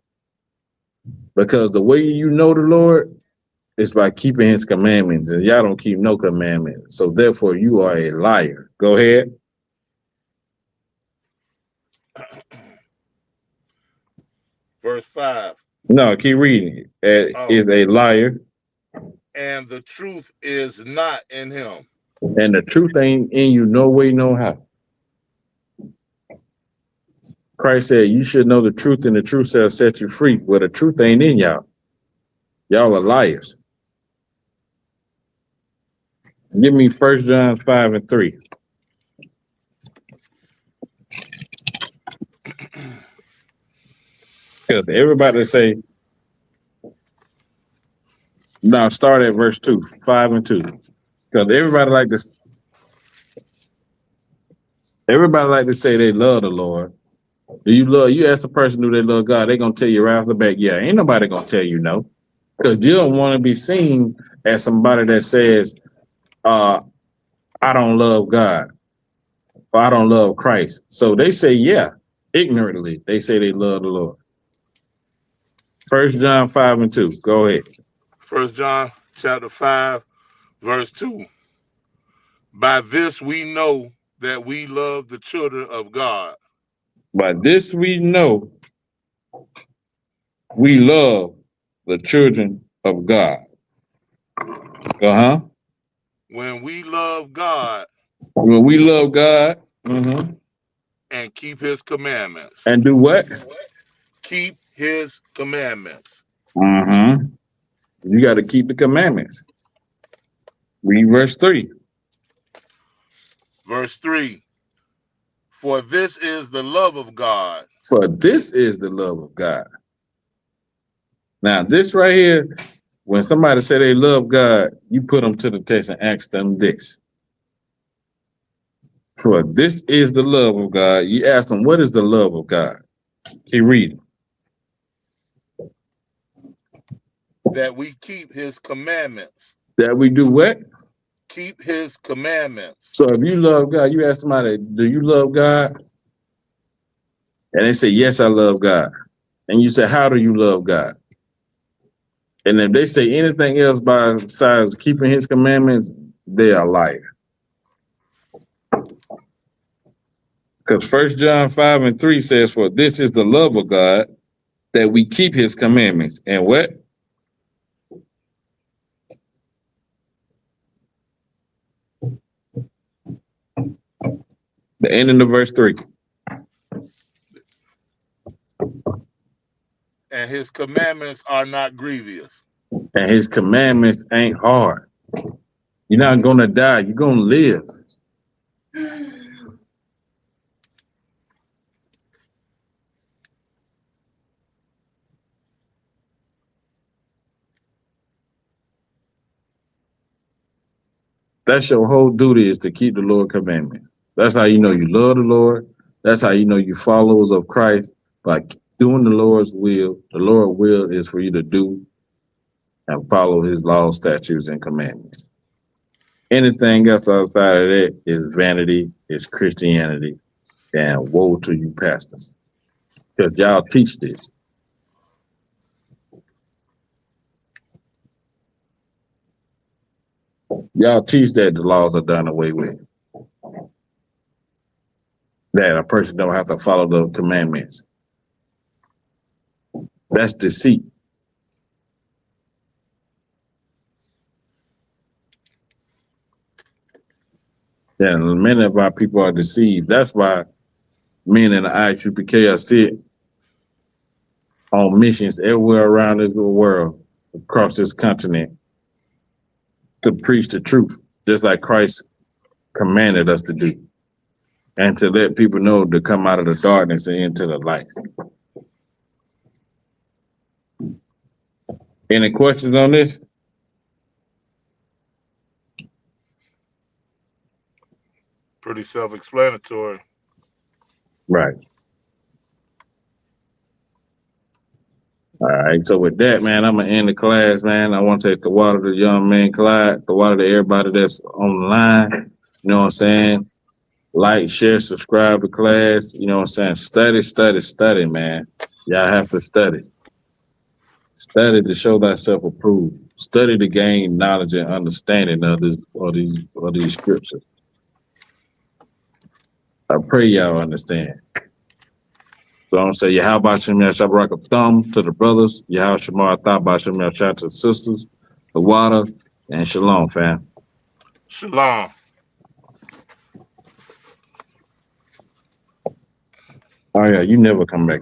D: Because the way you know the Lord is by keeping his commandments, and y'all don't keep no commandments. So therefore, you are a liar. Go ahead.
B: Verse 5.
D: No, keep reading. Is a liar.
B: And the truth is not in him.
D: And the truth ain't in you no way, no how. Christ said, you should know the truth, and the truth shall set you free. Well, the truth ain't in y'all. Y'all are liars. Give me 1 John 5:3. Because everybody say, now start at verse 2, 5 and 2. Because everybody like to say they love the Lord. Do you love? You ask the person, do they love God? They're gonna tell you right off the bat, yeah. Ain't nobody gonna tell you no. Because you don't want to be seen as somebody that says, I don't love God, or I don't love Christ. So they say, yeah, ignorantly, they say they love the Lord. 1 John 5 and 2. Go ahead.
B: 1 John chapter 5, verse 2. By this we know that we love the children of God.
D: By this we know we love the children of God.
B: When we love God.
D: When we love God.
B: And keep his commandments.
D: And do what?
B: Keep his commandments.
D: You got to keep the commandments. Read verse 3.
B: Verse 3. For this is the love of God.
D: For this is the love of God. Now, this right here, when somebody say they love God, you put them to the test and ask them this. For this is the love of God. You ask them, what is the love of God? Keep reading.
B: That we keep his commandments.
D: That we do what?
B: Keep his commandments.
D: So if you love God, you ask somebody, do you love God? And they say, yes, I love God. And you say, how do you love God? And if they say anything else besides keeping his commandments, they are liars. Because 1 John 5 and 3 says, for this is the love of God, that we keep his commandments. And what? The ending of verse 3.
B: And his commandments are not grievous.
D: And his commandments ain't hard. You're not going to die. You're going to live. That's your whole duty, is to keep the Lord's commandments. That's how you know you love the Lord. That's how you know you followers of Christ, by doing the Lord's will. The Lord's will is for you to do and follow his laws, statutes, and commandments. Anything else outside of that is vanity, is Christianity, and woe to you pastors. Because y'all teach this. Y'all teach that the laws are done away with. That a person don't have to follow the commandments. That's deceit. And many of our people are deceived. That's why men in the ISUPK are still on missions everywhere around the world, across this continent, to preach the truth, just like Christ commanded us to do, and to let people know to come out of the darkness and into the light. Any questions on this?
B: Pretty self-explanatory.
D: Right. All right. So with that, man, I'm gonna end the class, man. I want to take the water to young man Clyde, the water to everybody that's on the line. You know what I'm saying? Like, share, subscribe to class. You know what I'm saying? Study, man. Y'all have to study. Study to show thyself approved. Study to gain knowledge and understanding of these scriptures. I pray y'all understand. So I'm saying, Yahawadah Shem Yashabarak of thumb to the brothers, Yahawadah Shemar Thaba Shem Yashat to the sisters, the water, and shalom, fam.
B: Shalom.
D: Oh yeah, you never come back.